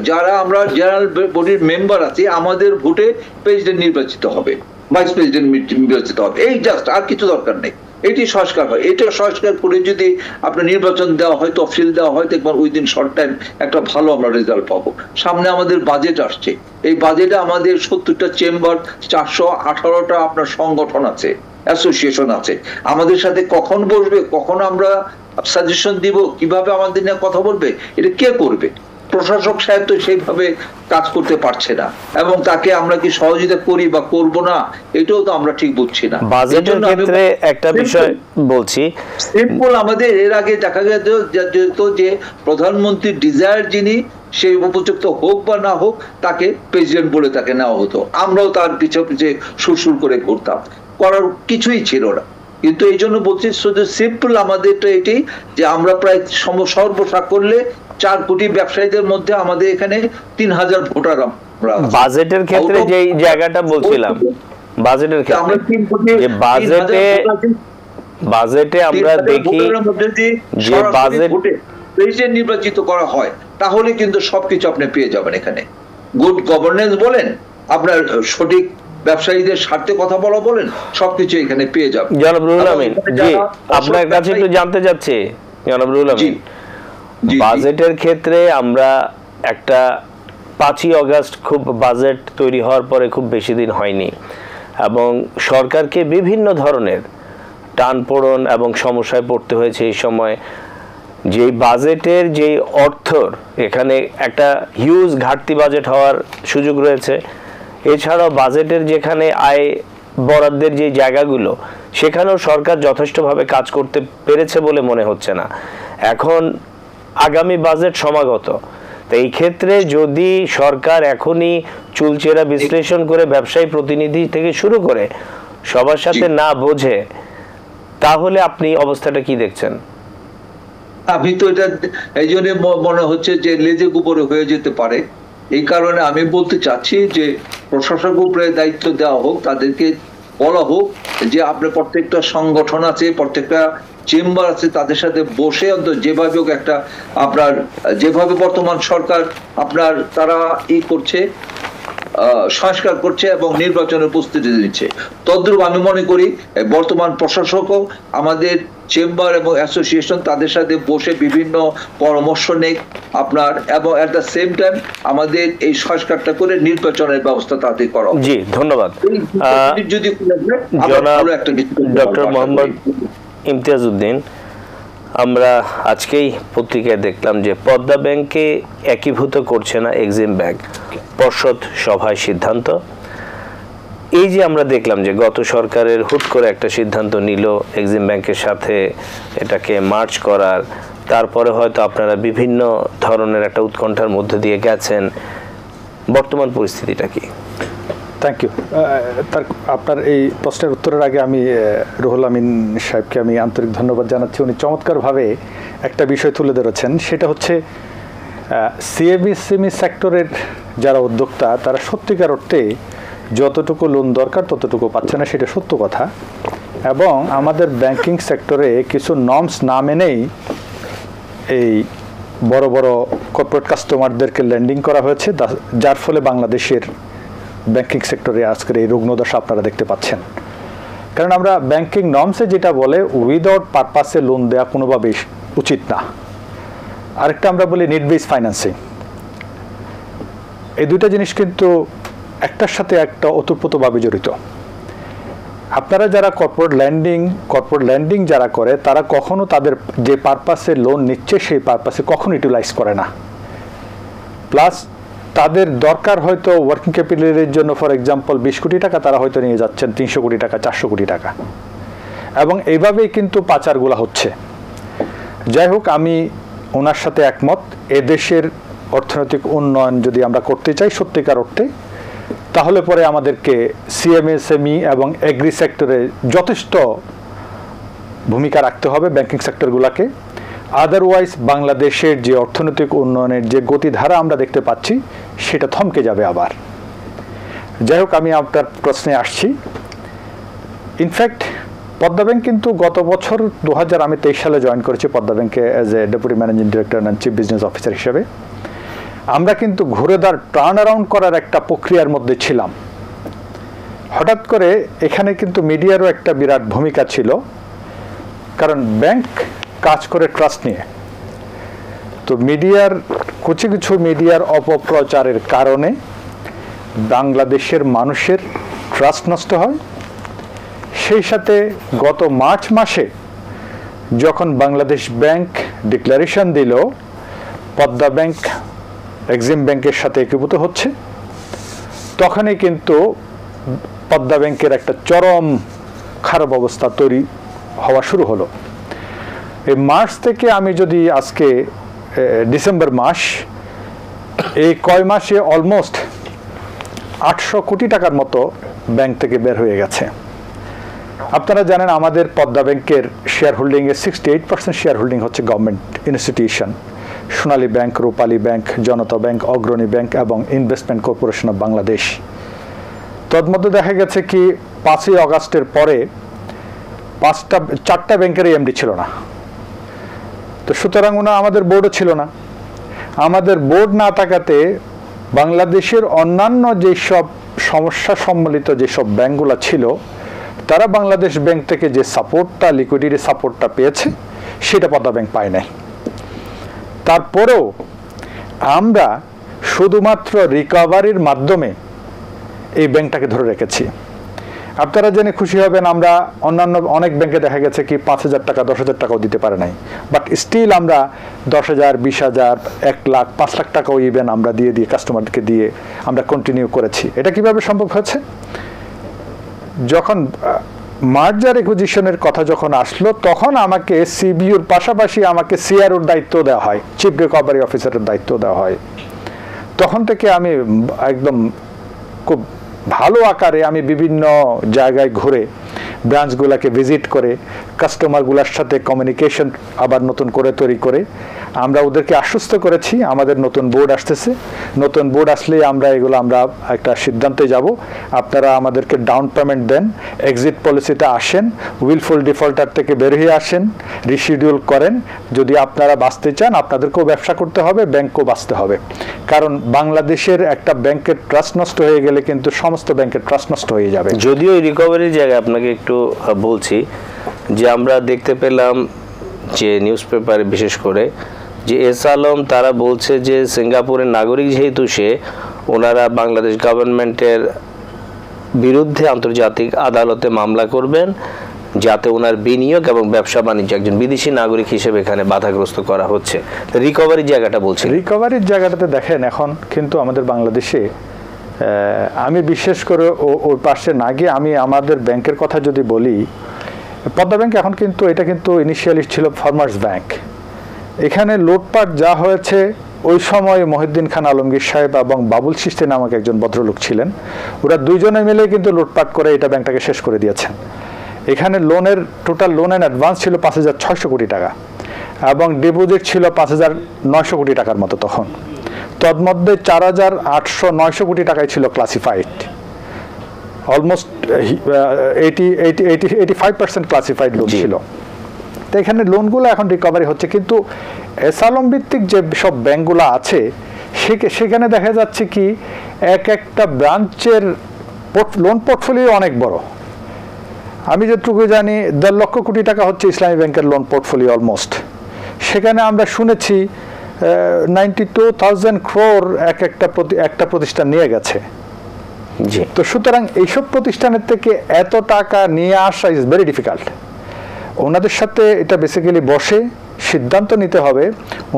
যারা আমরা জেনারেল বডির মেম্বার আছি, আমাদের ভোটে প্রেসিডেন্ট নির্বাচিত হবে, ভাইস প্রেসিডেন্ট নির্বাচিত হবে, এই জাস্ট, আর কিছু দরকার নেই। এটি সংস্কার হয়, এটা সংস্কার করে যদি আপনার নির্বাচন দেওয়া হয়, তফসিল দেওয়া হয়, দেখবেন ওই দিন শর্ট টাইম একটা ভালো আমরা রেজাল্ট পাবো। সামনে আমাদের বাজেট আসছে, এই বাজেটে আমাদের 70টা চেম্বার, 418টা আপনার সংগঠন আছে, অ্যাসোসিয়েশন আছে, আমাদের সাথে কখন বসবে, কখন আমরা সাজেশন দিব, কিভাবে আমাদের নিয়ে কথা বলবে, এটা কে করবে? প্রশাসক সাহেব তো সেইভাবে কাজ করতে পারছে না, এবং তাকে আমরা কি সহযোগিতা করি বা করব না, এটাও তো আমরা ঠিক বুঝছি না। বাজেটের ক্ষেত্রে একটা বিষয় বলছি, সিম্পল আমাদের এর আগে দেখা যেত যে প্রধানমন্ত্রীর ডিজায়ার যিনি, সেই উপযুক্ত হোক বা না হোক, তাকে প্রেসিডেন্ট বলে তাকে নেওয়া হতো, আমরাও তার পিছে পিছে সুরসুর করে ঘুরতাম, করার কিছুই ছিল না। কিন্তু এই জন্য বলছি, শুধু সিম্পল আমাদেরটা এটাই যে আমরা প্রায় সর্বসাকুল্যে 4 কোটি ব্যবসায়ীদের মধ্যে আমাদের এখানে 3000 ভোটার আমরা। বাজেটের ক্ষেত্রে যে জায়গাটা বলছিলাম, বাজেটের ক্ষেত্রে যে বাজেটে আমরা দেখি যে বাজেট প্রেসিডেন্ট নির্বাচিত করা হয়, তাহলে কিন্তু সবকিছু আপনি পেয়ে যাবেন। এখানে গুড গভর্নেন্স বলেন, আপনার সঠিক ব্যবসায়ীদের স্বার্থে কথা বলা বলেন, সবকিছু এখানে পেয়ে যাবেন। জনাব রুহুল আমিন, জি আপনার কাছে একটু জানতে চাচ্ছি জনাব রুহুল আমিন, বাজেটের ক্ষেত্রে আমরা একটা 5ই আগস্ট খুব বাজেট তৈরি হওয়ার পরে খুব বেশি দিন হয়নি, এবং সরকারকে বিভিন্ন ধরনের টানপোড়েন এবং সমস্যায় পড়তে হয়েছে এই সময়। যে বাজেটের যে অর্থর এখানে একটা হিউজ ঘাটতি বাজেট হওয়ার সুযোগ রয়েছে, এছাড়াও বাজেটের যেখানে আয় বরাদ্দের যে জায়গাগুলো, সেখানেও সরকার যথেষ্টভাবে কাজ করতে পেরেছে বলে মনে হচ্ছে না। এখন আগামী বাজেট সমাগত, তো এই ক্ষেত্রে যদি সরকার এখনই চুলচেরা বিশ্লেষণ করে ব্যবসায়ী প্রতিনিধি থেকে শুরু করে সবার সাথে না বোঝে, তাহলে আপনি অবস্থাটা কি দেখছেন? আমি তো এটা এই জন্য মনে হচ্ছে যে লেজে গোবরে হয়ে যেতে পারে। এই কারণে আমি বলতে চাচ্ছি যে প্রশাসক উপরে দায়িত্ব দেওয়া হোক, তাদেরকে বলা হোক যে আপনার প্রত্যেকটা সংগঠন আছে, প্রত্যেকটা চেম্বার আছে, তাদের সাথে বসে অন্তত যেভাবে হোক একটা আপনার যেভাবে বর্তমান সরকার আপনার তারা করছে সংস্কার করছে এবং নির্বাচনের প্রস্তুতি নিচ্ছে, তদ্রূপ আমি মনে করি বর্তমান প্রশাসকও আমাদের চেম্বার এবং অ্যাসোসিয়েশন তাদের সাথে বসে বিভিন্ন পরামর্শ নেই আপনার, এবং এট দ্য সেম টাইম আমাদের এই সংস্কারটা করে নির্বাচনের ব্যবস্থা তাতে করা। জি ধন্যবাদ। যদি ডক্টর মোহাম্মদ ইমতিয়াজ উদ্দিন, আমরা আজকেই পত্রিকায় দেখলাম যে পদ্মা ব্যাংকে একীভূত করছে না এক্সিম ব্যাংক, পর্ষদ সভায় সিদ্ধান্ত। এই যে আমরা দেখলাম যে গত সরকারের হুট করে একটা সিদ্ধান্ত নিল এক্সিম ব্যাংকের সাথে এটাকে মার্জ করার, তারপরে হয়তো আপনারা বিভিন্ন ধরনের একটা উৎকণ্ঠার মধ্যে দিয়ে গেছেন, বর্তমান পরিস্থিতিটা কি? Thank you. আপনার এই প্রশ্নের উত্তরের আগে আমি রুহুল আমিন সাহেবকে আমি আন্তরিক ধন্যবাদ জানাচ্ছি। উনি চমৎকারভাবে একটা বিষয় তুলে ধরেছেন, সেটা হচ্ছে সিএমই সেক্টরের যারা উদ্যোক্তা তারা সত্যিকার অর্থে যতটুকু লোন দরকার ততটুকু পাচ্ছে না, সেটা সত্য কথা। এবং আমাদের ব্যাংকিং সেক্টরে কিছু নর্মস না মেনেই এই বড় বড় কর্পোরেট কাস্টমারদেরকে লেন্ডিং করা হয়েছে, যার ফলে বাংলাদেশের ব্যাংকিং সেক্টরে আজকের এই রুগ্নদশা আপনারা দেখতে পাচ্ছেন। কারণ আমরা ব্যাংকিং নর্মসে যেটা বলে উইদাউট পারপাসে লোন দেওয়া কোনোভাবেই উচিত না। আরেকটা আমরা বলি নিড বেস ফাইন্যান্সিং। এই দুইটা জিনিস কিন্তু একটার সাথে একটা ওতপ্রোতভাবে জড়িত। আপনারা যারা কর্পোরেট ল্যান্ডিং যারা করে তারা কখনো তাদের যে পারপাসে লোন নিচ্ছে সেই পারপাসে কখনো ইউটিলাইজ করে না। প্লাস তাদের দরকার হয়তো ওয়ার্কিং ক্যাপিটালের জন্য ফর এক্সাম্পল 20 কোটি টাকা, তারা হয়তো নিয়ে যাচ্ছেন 300 কোটি টাকা, 400 কোটি টাকা, এবং এইভাবেই কিন্তু পাচারগুলো হচ্ছে। যাই হোক, আমি ওনার সাথে একমত। এদেশের অর্থনৈতিক উন্নয়ন যদি আমরা করতে চাই সত্যিকার অর্থে, তাহলে পরে আমাদেরকে সিএমএসএমই এবং এগ্রি সেক্টরে যথেষ্ট ভূমিকা রাখতে হবে ব্যাংকিং সেক্টরগুলোকে। আদারওয়াইজ বাংলাদেশের যে অর্থনৈতিক উন্নয়নের যে গতিধারা আমরা দেখতে পাচ্ছি সেটা থমকে যাবে আবার। যাই হোক, আমি আপনার প্রশ্নে আসছি। ইনফ্যাক্ট পদ্মা ব্যাংক কিন্তু গত বছর 2023 সালে জয়েন করেছি পদ্মা ব্যাংকে as a deputy managing director and chief business officer হিসেবে। আমরা কিন্তু ঘুরে টার্ন অ্যারাউন্ড করার একটা প্রক্রিয়ার মধ্যে ছিলাম। হঠাৎ করে এখানে কিন্তু মিডিয়ারও একটা বিরাট ভূমিকা ছিল, কারণ ব্যাংক কাজ করে ট্রাস্ট নিয়ে। তো কিছু মিডিয়ার অপপ্রচারের কারণে বাংলাদেশের মানুষের ট্রাস্ট নষ্ট হয়। সেই সাথে গত মার্চ মাসে যখন বাংলাদেশ ব্যাংক ডিক্লারেশন দিল পদ্মা ব্যাংক এক্সিম ব্যাংকের সাথে একীভূত হচ্ছে, তখনই কিন্তু পদ্মা ব্যাংকের একটা চরম খারাপ অবস্থা তৈরি হওয়া শুরু হলো। এই মার্চ থেকে আমি যদি আজকে ডিসেম্বর মাস, এই কয় মাসে অলমোস্ট 800 কোটি টাকার মতো ব্যাংক থেকে বের হয়ে গেছে। আপনারা জানেন আমাদের পদ্মা ব্যাংকের শেয়ার হোল্ডিংয়ের 68% শেয়ার হোল্ডিং হচ্ছে গভর্নমেন্ট ইনস্টিটিউশন, সোনালী ব্যাংক, রূপালী ব্যাংক, জনতা ব্যাংক, অগ্রণী ব্যাংক এবং ইনভেস্টমেন্ট কর্পোরেশন অফ বাংলাদেশ। তন্মধ্যে দেখা গেছে কি 5ই অগাস্টের পরে 4টা ব্যাংকের এমডি ছিল না। তো সুতরাং আমাদের বোর্ডও ছিল না। আমাদের বোর্ড না থাকাতে বাংলাদেশের অন্যান্য যেসব সমস্যা সম্মিলিত যেসব ব্যাংকগুলো ছিল তারা বাংলাদেশ ব্যাংক থেকে যে সাপোর্টটা, লিকুইডিটি সাপোর্টটা পেয়েছে সেটা পদ্মা ব্যাংক পায় নাই। তারপরেও আমরা শুধুমাত্র রিকভারির মাধ্যমে এই ব্যাংকটাকে ধরে রেখেছি। আপনারা জেনে খুশি হবেন, আমরা অন্যান্য অনেক ব্যাংকে দেখা গেছে কি 5,000 টাকা 10,000 টাকাও দিতে পারে নাই, বাট স্টিল আমরা 10,000, 20,000, 1 লাখ, 5 লাখ টাকাও ইভেন আমরা দিয়ে কাস্টমারকে দিয়ে আমরা কন্টিনিউ করেছি। এটা কিভাবে সম্ভব হয়েছে? যখন মার্জার একুইজিশনের কথা যখন আসলো তখন আমাকে সিবিইউর পাশাপাশি আমাকে সিআরওর দায়িত্ব দেওয়া হয়, চিফ রিকভারি অফিসারের দায়িত্ব দেওয়া হয়। তখন থেকে আমি একদম খুব ভালো আকারে আমি বিভিন্ন জায়গায় ঘুরে ব্রাঞ্চগুলোকে ভিজিট করে কাস্টমারগুলোর সাথে কমিউনিকেশন আবার নতুন করে তৈরি করে আমরা ওদেরকে আশ্বস্ত করেছি আমাদের নতুন বোর্ড আসতেছে, নতুন বোর্ড আসলে আমরা একটা সিদ্ধান্তে যাব, আপনারা আমাদেরকে ডাউন পেমেন্ট দেন, এক্সিট পলিসিতে আসেন, উইলফুল ডিফল্টার থেকে বের হয়ে আসেন, রিশিডিউল করেন। যদি আপনারা বাঁচতে চান আপনাদেরকেও ব্যবসা করতে হবে, ব্যাংকও বাঁচতে হবে। কারণ বাংলাদেশের একটা ব্যাংকের ট্রাস্ট নষ্ট হয়ে গেলে কিন্তু সমস্ত ব্যাংকের ট্রাস্ট নষ্ট হয়ে যাবে। যদিও এই রিকভারির জায়গায় আপনাকে একটু বলছি যে আমরা দেখতে পেলাম যে নিউজ পেপারে বিশেষ করে যে এস আলম তারা বলছে যে সিঙ্গাপুরের নাগরিক যেহেতু ওনারা বাংলাদেশ গভর্নমেন্টের বিরুদ্ধে আন্তর্জাতিক আদালতে মামলা করবেন যাতে ওনার বিনিয়োগ এবং ব্যবসা বাণিজ্য একজন বিদেশি নাগরিক হিসেবে এখানে বাধাগ্রস্ত করা হচ্ছে। রিকভারির জায়গাটা বলছি, রিকভারির জায়গাটাতে দেখেন এখন কিন্তু আমাদের বাংলাদেশে আমি বিশেষ করে ওই পাশে না গিয়ে আমি আমাদের ব্যাংকের কথা যদি বলি, পদ্মা ব্যাংক এখন কিন্তু এটা কিন্তু ইনিশিয়ালি ছিল ফার্মার্স ব্যাংক। এখানে লুটপাট যা হয়েছে ওই সময় মহিউদ্দিন খান আলমগীর সাহেব এবং বাবুল চিশতি নামক একজন ভদ্রলোক ছিলেন, ওরা দুইজনে মিলে কিন্তু লুটপাট করে এটা ব্যাংকটাকে শেষ করে দিয়েছেন। এখানে লোনের টোটাল লোন অ্যান্ড অ্যাডভান্স ছিল 5,600 কোটি টাকা এবং ডিপোজিট ছিল 5,900 কোটি টাকার মতো। তখন তন্মধ্যে 4,800-900 কোটি টাকাই ছিল ক্লাসিফাইড, অলমোস্ট 85% ক্লাসিফাইড লোন ছিল। তো এখানে লোনগুলো এখন রিকভারি হচ্ছে, কিন্তু এস আলম ভিত্তিক যে সব ব্যাংকগুলো আছে সেখানে দেখা যাচ্ছে কি একটা ব্রাঞ্চের লোন পোর্টফোলিও অনেক বড়। আমি যেটুকু জানি 1.5 লক্ষ কোটি টাকা হচ্ছে ইসলামী ব্যাংকের লোন পোর্টফোলিও অলমোস্ট। সেখানে আমরা শুনেছি 92,000 crore একটা প্রতিষ্ঠান নিয়ে গেছে। তো সুতরাং এইসব প্রতিষ্ঠানের থেকে এত টাকা নিয়ে আসা ইজ ভেরি ডিফিকাল্ট। ওনাদের সাথে এটা বেসিক্যালি বসে সিদ্ধান্ত নিতে হবে,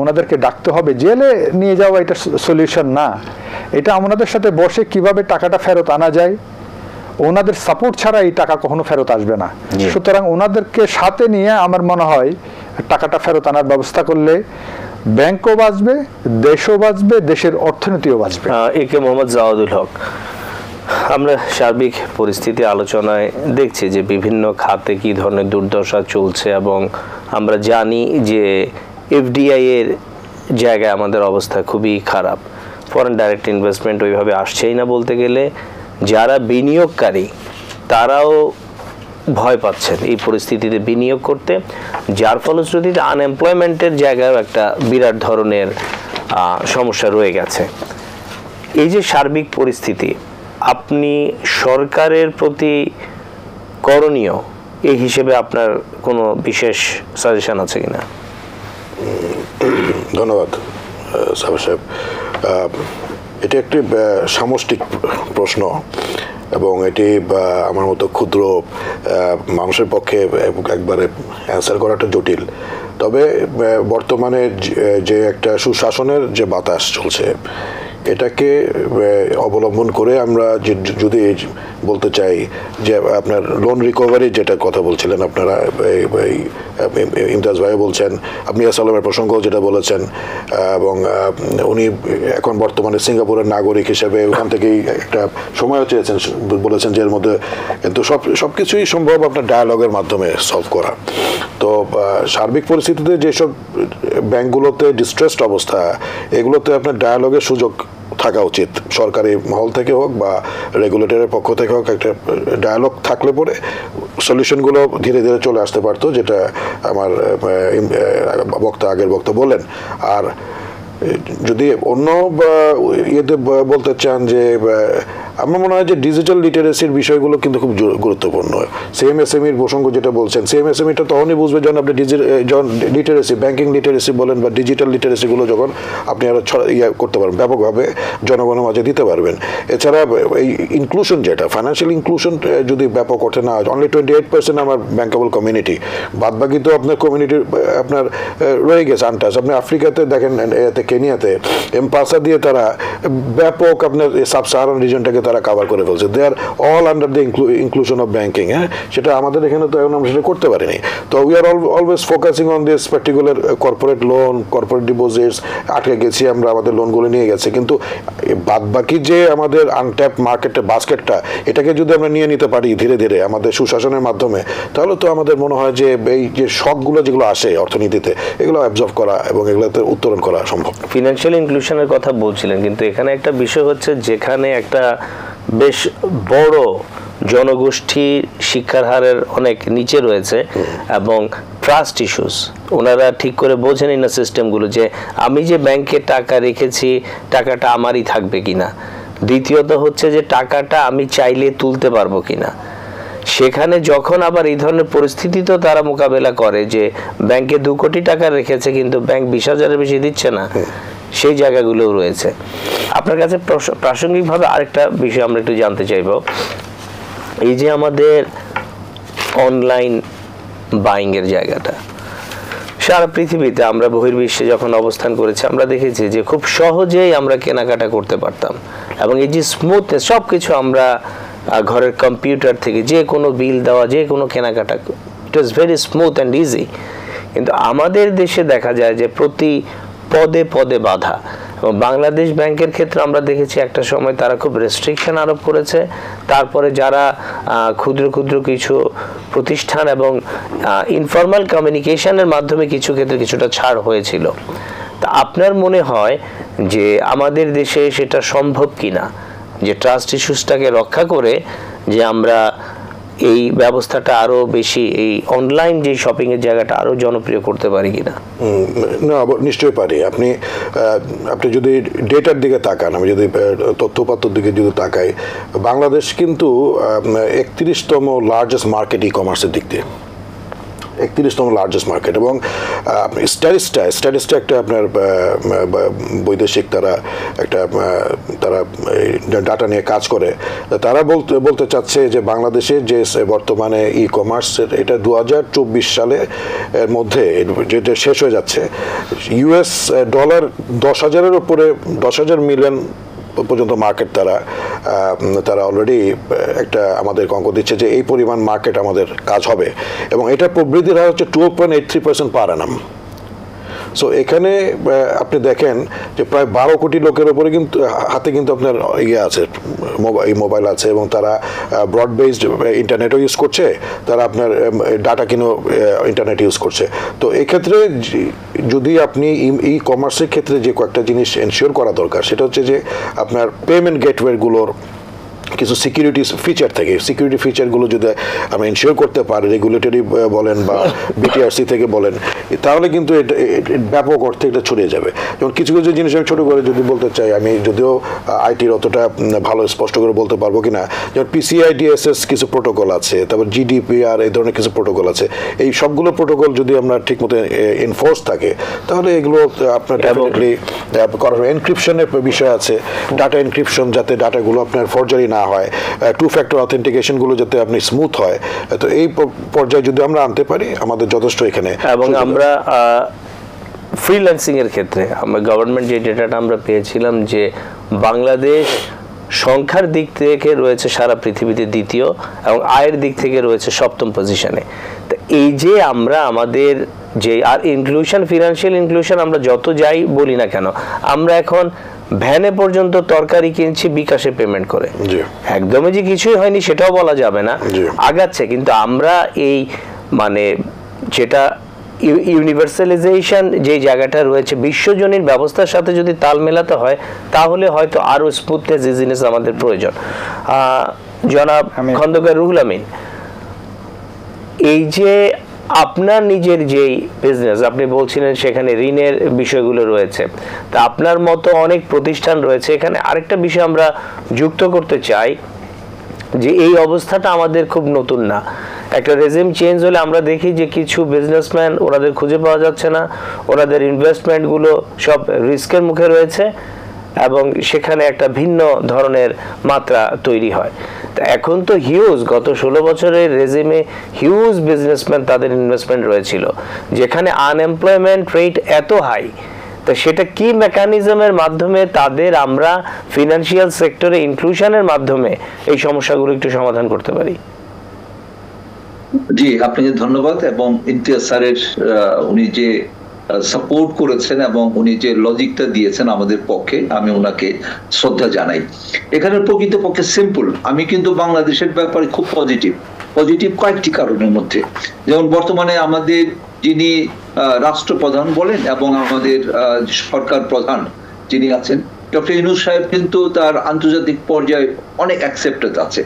ওনাদেরকে ডাকতে হবে। জেলে নিয়ে যাওয়া এটা সলিউশন না, এটা ওনাদের সাথে বসে কিভাবে টাকাটা ফেরত আনা যায়, ওনাদের সাপোর্ট ছাড়া এই টাকা কখনো ফেরত আসবে না। সুতরাং ওনাদেরকে সাথে নিয়ে আমার মনে হয় টাকাটা ফেরত আনার ব্যবস্থা করলে ব্যাংকও বাঁচবে, দেশও বাঁচবে, দেশের অর্থনীতিও বাঁচবে। একে মোহাম্মদ জাওয়াদুল হক, আমরা সার্বিক পরিস্থিতি আলোচনায় দেখছি যে বিভিন্ন খাতে কি ধরনের দুর্দশা চলছে এবং আমরা জানি যে এফডিআই এর জায়গায় আমাদের অবস্থা খুবই খারাপ। ফরেন ডাইরেক্ট ইনভেস্টমেন্ট ওইভাবে আসছেই না বলতে গেলে। যারা বিনিয়োগকারী তারাও ভয় পাচ্ছেন এই পরিস্থিতিতে বিনিয়োগ করতে, যার ফলশ্রুতিতে আনএমপ্লয়মেন্টের জায়গায় একটা বিরাট ধরনের সমস্যা রয়ে গেছে। এই যে সার্বিক পরিস্থিতি, আপনি সরকারের প্রতি করণীয় এই হিসেবে আপনার কোনো বিশেষ সাজেশন আছে কিনা? ধন্যবাদ সাবের সাহেব। এটি একটি সামষ্টিক প্রশ্ন এবং এটি আমার মতো ক্ষুদ্র মানুষের পক্ষে একবারে অ্যান্সার করাটা জটিল। তবে বর্তমানে যে একটা সুশাসনের যে বাতাস চলছে এটাকে অবলম্বন করে আমরা যদি বলতে চাই যে আপনার লোন রিকভারি যেটা কথা বলছিলেন আপনারা, ইমতাজ ভাই বলছেন, আপনি এস আলমের প্রসঙ্গ যেটা বলেছেন, এবং উনি এখন বর্তমানে সিঙ্গাপুরের নাগরিক হিসেবে ওখান থেকেই একটা সময় চেয়েছেন, বলেছেন যে এর মধ্যে কিন্তু সবকিছুই সম্ভব আপনার ডায়ালগের মাধ্যমে সলভ করা। তো সার্বিক পরিস্থিতিতে যেসব ব্যাংকগুলোতে ডিস্ট্রেসড অবস্থা, এগুলোতে আপনার ডায়ালগের সুযোগ থাকা উচিত, সরকারি মহল থেকে হোক বা রেগুলেটরের পক্ষ থেকে হোক। একটা ডায়ালগ থাকলে পরে সলিউশনগুলো ধীরে ধীরে চলে আসতে পারতো, যেটা আমার আগের বক্তা বললেন। আর যদি অন্য ইয়েতে বলতে চান যে আমার মনে হয় যে ডিজিটাল লিটারেসির বিষয়গুলো কিন্তু খুব গুরুত্বপূর্ণ। সিএমএসএমইর প্রসঙ্গ যেটা বলছেন, সিএমএসএমইটা তখনই বুঝবে যখন আপনি লিটারেসি, ব্যাংকিং লিটারেসি বলেন বা ডিজিটাল লিটারেসিগুলো যখন আপনি আরো করতে পারবেন, ব্যাপকভাবে জনগণের মাঝে দিতে পারবেন। এছাড়া এই ইনক্লুশন, যেটা ফাইন্যান্সিয়াল ইনক্লুশন যদি ব্যাপক ওঠে না, অনলি 28% আমার ব্যাংকেবল কমিউনিটি, বাদ বাকি তো আপনার কমিউনিটির আপনার রয়ে গেছে আনটাচ। আপনি আফ্রিকাতে দেখেন, কেনিয়াতে এমপাসা দিয়ে তারা ব্যাপক আপনার সাব সাহারান রিজনটাকে তারা কভার করে ফেলছে, they are all under the inclusion of banking. হ্যাঁ, সেটা আমাদের এখানে তো এখন আমরা সেটা করতে পারিনি। তো we are always focusing on this particular corporate loan, corporate deposits, আটকে গেছি আমরা, আমাদের লোনগুলো নিয়ে গেছে, কিন্তু বাদ বাকি যে আমাদের আনট্যাপ মার্কেটের বাস্কেটটা, এটাকে যদি আমরা নিয়ে নিতে পারি ধীরে ধীরে আমাদের সুশাসনের মাধ্যমে, তাহলে তো আমাদের মনে হয় যে এই যে শকগুলো যেগুলো আসে অর্থনীতিতে, এগুলো অ্যাবজর্ব করা এবং এগুলোতে উত্তরণ করা সম্ভব। ফিনান্সিয়াল ইনক্লুশনের কথা বলছিলেন, কিন্তু এখানে একটা বিষয় হচ্ছে যেখানে একটা বেশ বড় জনগোষ্ঠী শিক্ষার হারের অনেক নিচে রয়েছে এবং ট্রাস্ট ইস্যুস, ওনারা ঠিক করে বোঝেনি না সিস্টেমগুলো, যে আমি যে ব্যাংকে টাকা রেখেছি টাকাটা আমারই থাকবে কিনা, দ্বিতীয়ত হচ্ছে যে টাকাটা আমি চাইলে তুলতে পারবো কিনা। সেখানে যখন আবার এই ধরনের পরিস্থিতি তো তারা মোকাবেলা করে যে ব্যাংকে 2 কোটি টাকা রেখেছে কিন্তু ব্যাংক 20,000-এর বেশি দিচ্ছে না, সেই জায়গাগুলোও রয়েছে। আপনার কাছে প্রাসঙ্গিকভাবে আরেকটা বিষয় আমরা একটু জানতে চাইব, এই যে আমাদের অনলাইন বাইং এর জায়গাটা, সারা পৃথিবীতে আমরা বহির্বিশ্বে যখন অবস্থান করেছি আমরা দেখেছি যে খুব সহজেই আমরা কেনাকাটা করতে পারতাম, এবং এই যে স্মুথনেস, সব কিছু আমরা ঘরের কম্পিউটার থেকে যে কোনো বিল দেওয়া, যে কোনো কেনাকাটা, it was very smooth and easy. কিন্তু আমাদের দেশে দেখা যায় যে প্রতি পদে পদে বাধা, এবং বাংলাদেশ ব্যাংকের ক্ষেত্রে আমরা দেখেছি একটা সময় তারা খুব রেস্ট্রিকশন আরোপ করেছে, তারপরে যারা ক্ষুদ্র ক্ষুদ্র কিছু প্রতিষ্ঠান এবং ইনফর্মাল কমিউনিকেশনের মাধ্যমে কিছু ক্ষেত্রে কিছুটা ছাড় হয়েছিল। তা আপনার মনে হয় যে আমাদের দেশে সেটা সম্ভব কিনা, যে ট্রাস্ট ইস্যুসটাকে রক্ষা করে যে আমরা এই ব্যবস্থাটা আরো বেশি, এই অনলাইন যে শপিং এর জায়গাটা আরো জনপ্রিয় করতে পারি কিনা? না, নিশ্চয়ই পারি। আপনি যদি ডেটার দিকে তাকান, আমি যদি তথ্যপাত্রের দিকে যদি তাকাই, বাংলাদেশ কিন্তু 31তম লার্জেস্ট মার্কেট ই কমার্সের দিক দিয়ে, 31তম লার্জেস্ট মার্কেট। এবং স্ট্যাটিস্টা একটা আপনার বৈদেশিক তারা ডাটা নিয়ে কাজ করে, তারা বলতে চাচ্ছে যে বাংলাদেশে যে বর্তমানে ই কমার্সের এটা 2024 সালে এর মধ্যে যেটা শেষ হয়ে যাচ্ছে, US ডলার 10,000-এর উপরে 10,000 মিলিয়ন পর্যন্ত মার্কেট তারা অলরেডি একটা আমাদের অঙ্ক দিচ্ছে যে এই পরিমাণ মার্কেট আমাদের কাজ হবে, এবং এটা প্রবৃদ্ধির হার হচ্ছে 12.83% পার অ্যানাম। সো এখানে আপনি দেখেন যে প্রায় 12 কোটি লোকের উপরে কিন্তু হাতে কিন্তু আপনার আছে, মোবাইল আছে, এবং তারা ব্রড বেসড ইন্টারনেটও ইউজ করছে, তারা আপনার ডাটা কিনো ইন্টারনেট ইউজ করছে। তো এক্ষেত্রে যদি আপনি ই কমার্সের ক্ষেত্রে যে কয়েকটা জিনিস এনশিওর করা দরকার, সেটা হচ্ছে যে আপনার পেমেন্ট গেটওয়েগুলোর কিছু সিকিউরিটি ফিচার থেকে, সিকিউরিটি ফিচারগুলো যদি আমরা এনশিওর করতে পারি, রেগুলেটরি বলেন বা বিটিআরসি থেকে বলেন, তাহলে কিন্তু এটা ব্যাপক অর্থে এটা ছড়িয়ে যাবে। যেমন কিছু কিছু জিনিস আমি ছোটো করে যদি বলতে চাই, আমি যদিও আইটির অতটা ভালো স্পষ্ট করে বলতে পারবো কিনা, যেমন PCI DSS কিছু প্রোটোকল আছে, তারপর GDPR এই ধরনের কিছু প্রোটোকল আছে, এই সবগুলো প্রোটোকল যদি আমরা ঠিকমতো এনফোর্স থাকে, তাহলে এগুলো আপনার ডেফিনেটলি করা হবে। এনক্রিপশনের বিষয় আছে, ডাটা এনক্রিপশন, যাতে ডাটাগুলো আপনার ফরজারি না হয়, 2 ফ্যাক্টর অথেন্টিকেশনগুলো যাতে আপনি স্মুথ হয়, তো এই পর্যায়ে যদি আমরা আনতে পারি আমাদের যথেষ্ট এখানে। এবং আমরা ফ্রিল্যান্সিং এর ক্ষেত্রে আমরা গভর্নমেন্ট যে ডেটাটা আমরা পেয়েছিলাম যে বাংলাদেশ সংখ্যার দিক থেকে রয়েছে সারা পৃথিবীতে দ্বিতীয়, এবং আয়ের দিক থেকে রয়েছে 7ম পজিশনে। তো এই যে আমরা আমাদের যে আর ইনক্লুশন, ফিনান্সিয়াল ইনক্লুশন আমরা যত যাই বলি না কেন, আমরা এখন ভ্যানে পর্যন্ত তরকারি কিনছি বিকাশে পেমেন্ট করে, একদমই যে কিছুই হয়নি সেটাও বলা যাবে না, আগাচ্ছে। কিন্তু আমরা এই মানে যেটা ইউনিভার্সালাইজেশন যে জায়গাটা রয়েছে, বিশ্বজনীন ব্যবস্থার সাথে যদি তাল মেলাতে হয়, তাহলে হয়তো আরো স্মুথনেস ইজিনেস আমাদের প্রয়োজন। জনাব খন্দকার রুহুল আমিন, এই যে আপনার নিজের যেই বিজনেস আপনি বলছিলেন সেখানে ঋণের বিষয়গুলো রয়েছে, তা আপনার মতো অনেক প্রতিষ্ঠান রয়েছে, এখানে আরেকটা বিষয় আমরা যুক্ত করতে চাই যে এই অবস্থাটা আমাদের খুব নতুন না। একটা রেজিম চেঞ্জ হলে আমরা দেখি যে কিছু বিজনেসম্যান ওনাদের খুঁজে পাওয়া যাচ্ছে না, ওনাদের ইনভেস্টমেন্টগুলো সব রিস্কের মুখে রয়েছে, এবং সেখানে একটা ভিন্ন ধরনের মাত্রা তৈরি হয়। এখন তো হিউজ, গত 16 বছরের রেজিমে হিউজ বিজনেসম্যান তাদের ইনভেস্টমেন্ট রয়েছিল, যেখানে আনএমপ্লয়মেন্ট রেট এত হাই, তা সেটা কি মেকানিজমের মাধ্যমে তাদের আমরা ফিনান্সিয়াল সেক্টরে ইনক্লুশনের মাধ্যমে এই সমস্যাগুলো একটু সমাধান করতে পারি? জি, আপনাকে ধন্যবাদ। এবং ইমতিয়াজ স্যারের উনি যে সাপোর্ট করেছেন এবং উনি যে লজিকটা দিয়েছেন আমাদের পক্ষে, আমি ওনাকে শ্রদ্ধা জানাই। এখানে প্রকৃতপক্ষে সিম্পল, আমি কিন্তু বাংলাদেশের ব্যাপারে খুব পজিটিভ কয়েকটি কারণের মধ্যে। যেমন বর্তমানে আমাদের যিনি রাষ্ট্রপ্রধান বলেন এবং আমাদের সরকার প্রধান যিনি আছেন ডক্টর ইউনূস সাহেব, কিন্তু তার আন্তর্জাতিক পর্যায়ে অনেক অ্যাকসেপ্টেন্স আছে।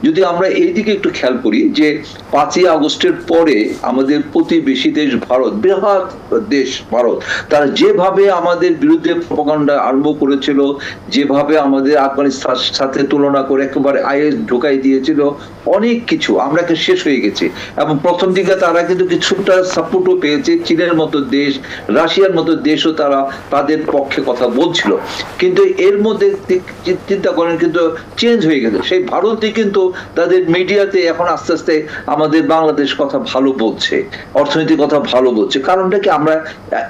যদি আমরা এই দিকে একটু খেয়াল করি যে 5ই আগস্টের পরে আমাদের প্রতিবেশী দেশ ভারত, বৃহৎ দেশ ভারত, তারা যেভাবে আমাদের বিরুদ্ধে প্রপাগান্ডা আরম্ভ করেছিল, যেভাবে আমাদের আফগানিস্তানের সাথে তুলনা করে একেবারে আইএস ঢুকাই দিয়েছিল, অনেক কিছু আমরা শেষ হয়ে গেছি। এবং প্রথম দিকে তারা কিন্তু কিছুটা সাপোর্টও পেয়েছে, চীনের মতো দেশ, রাশিয়ার মতো দেশও তারা তাদের পক্ষে কথা বলছিল। কিন্তু এর মধ্যে চিন্তা করেন কিন্তু চেঞ্জ হয়ে গেছে। সেই ভারতই কিন্তু তাদের মিডিয়াতে এখন আস্তে আস্তে আমাদের বাংলাদেশ কথা ভালো বলছে, অর্থনীতির কথা ভালো বলছে। কারণটা কি, আমরা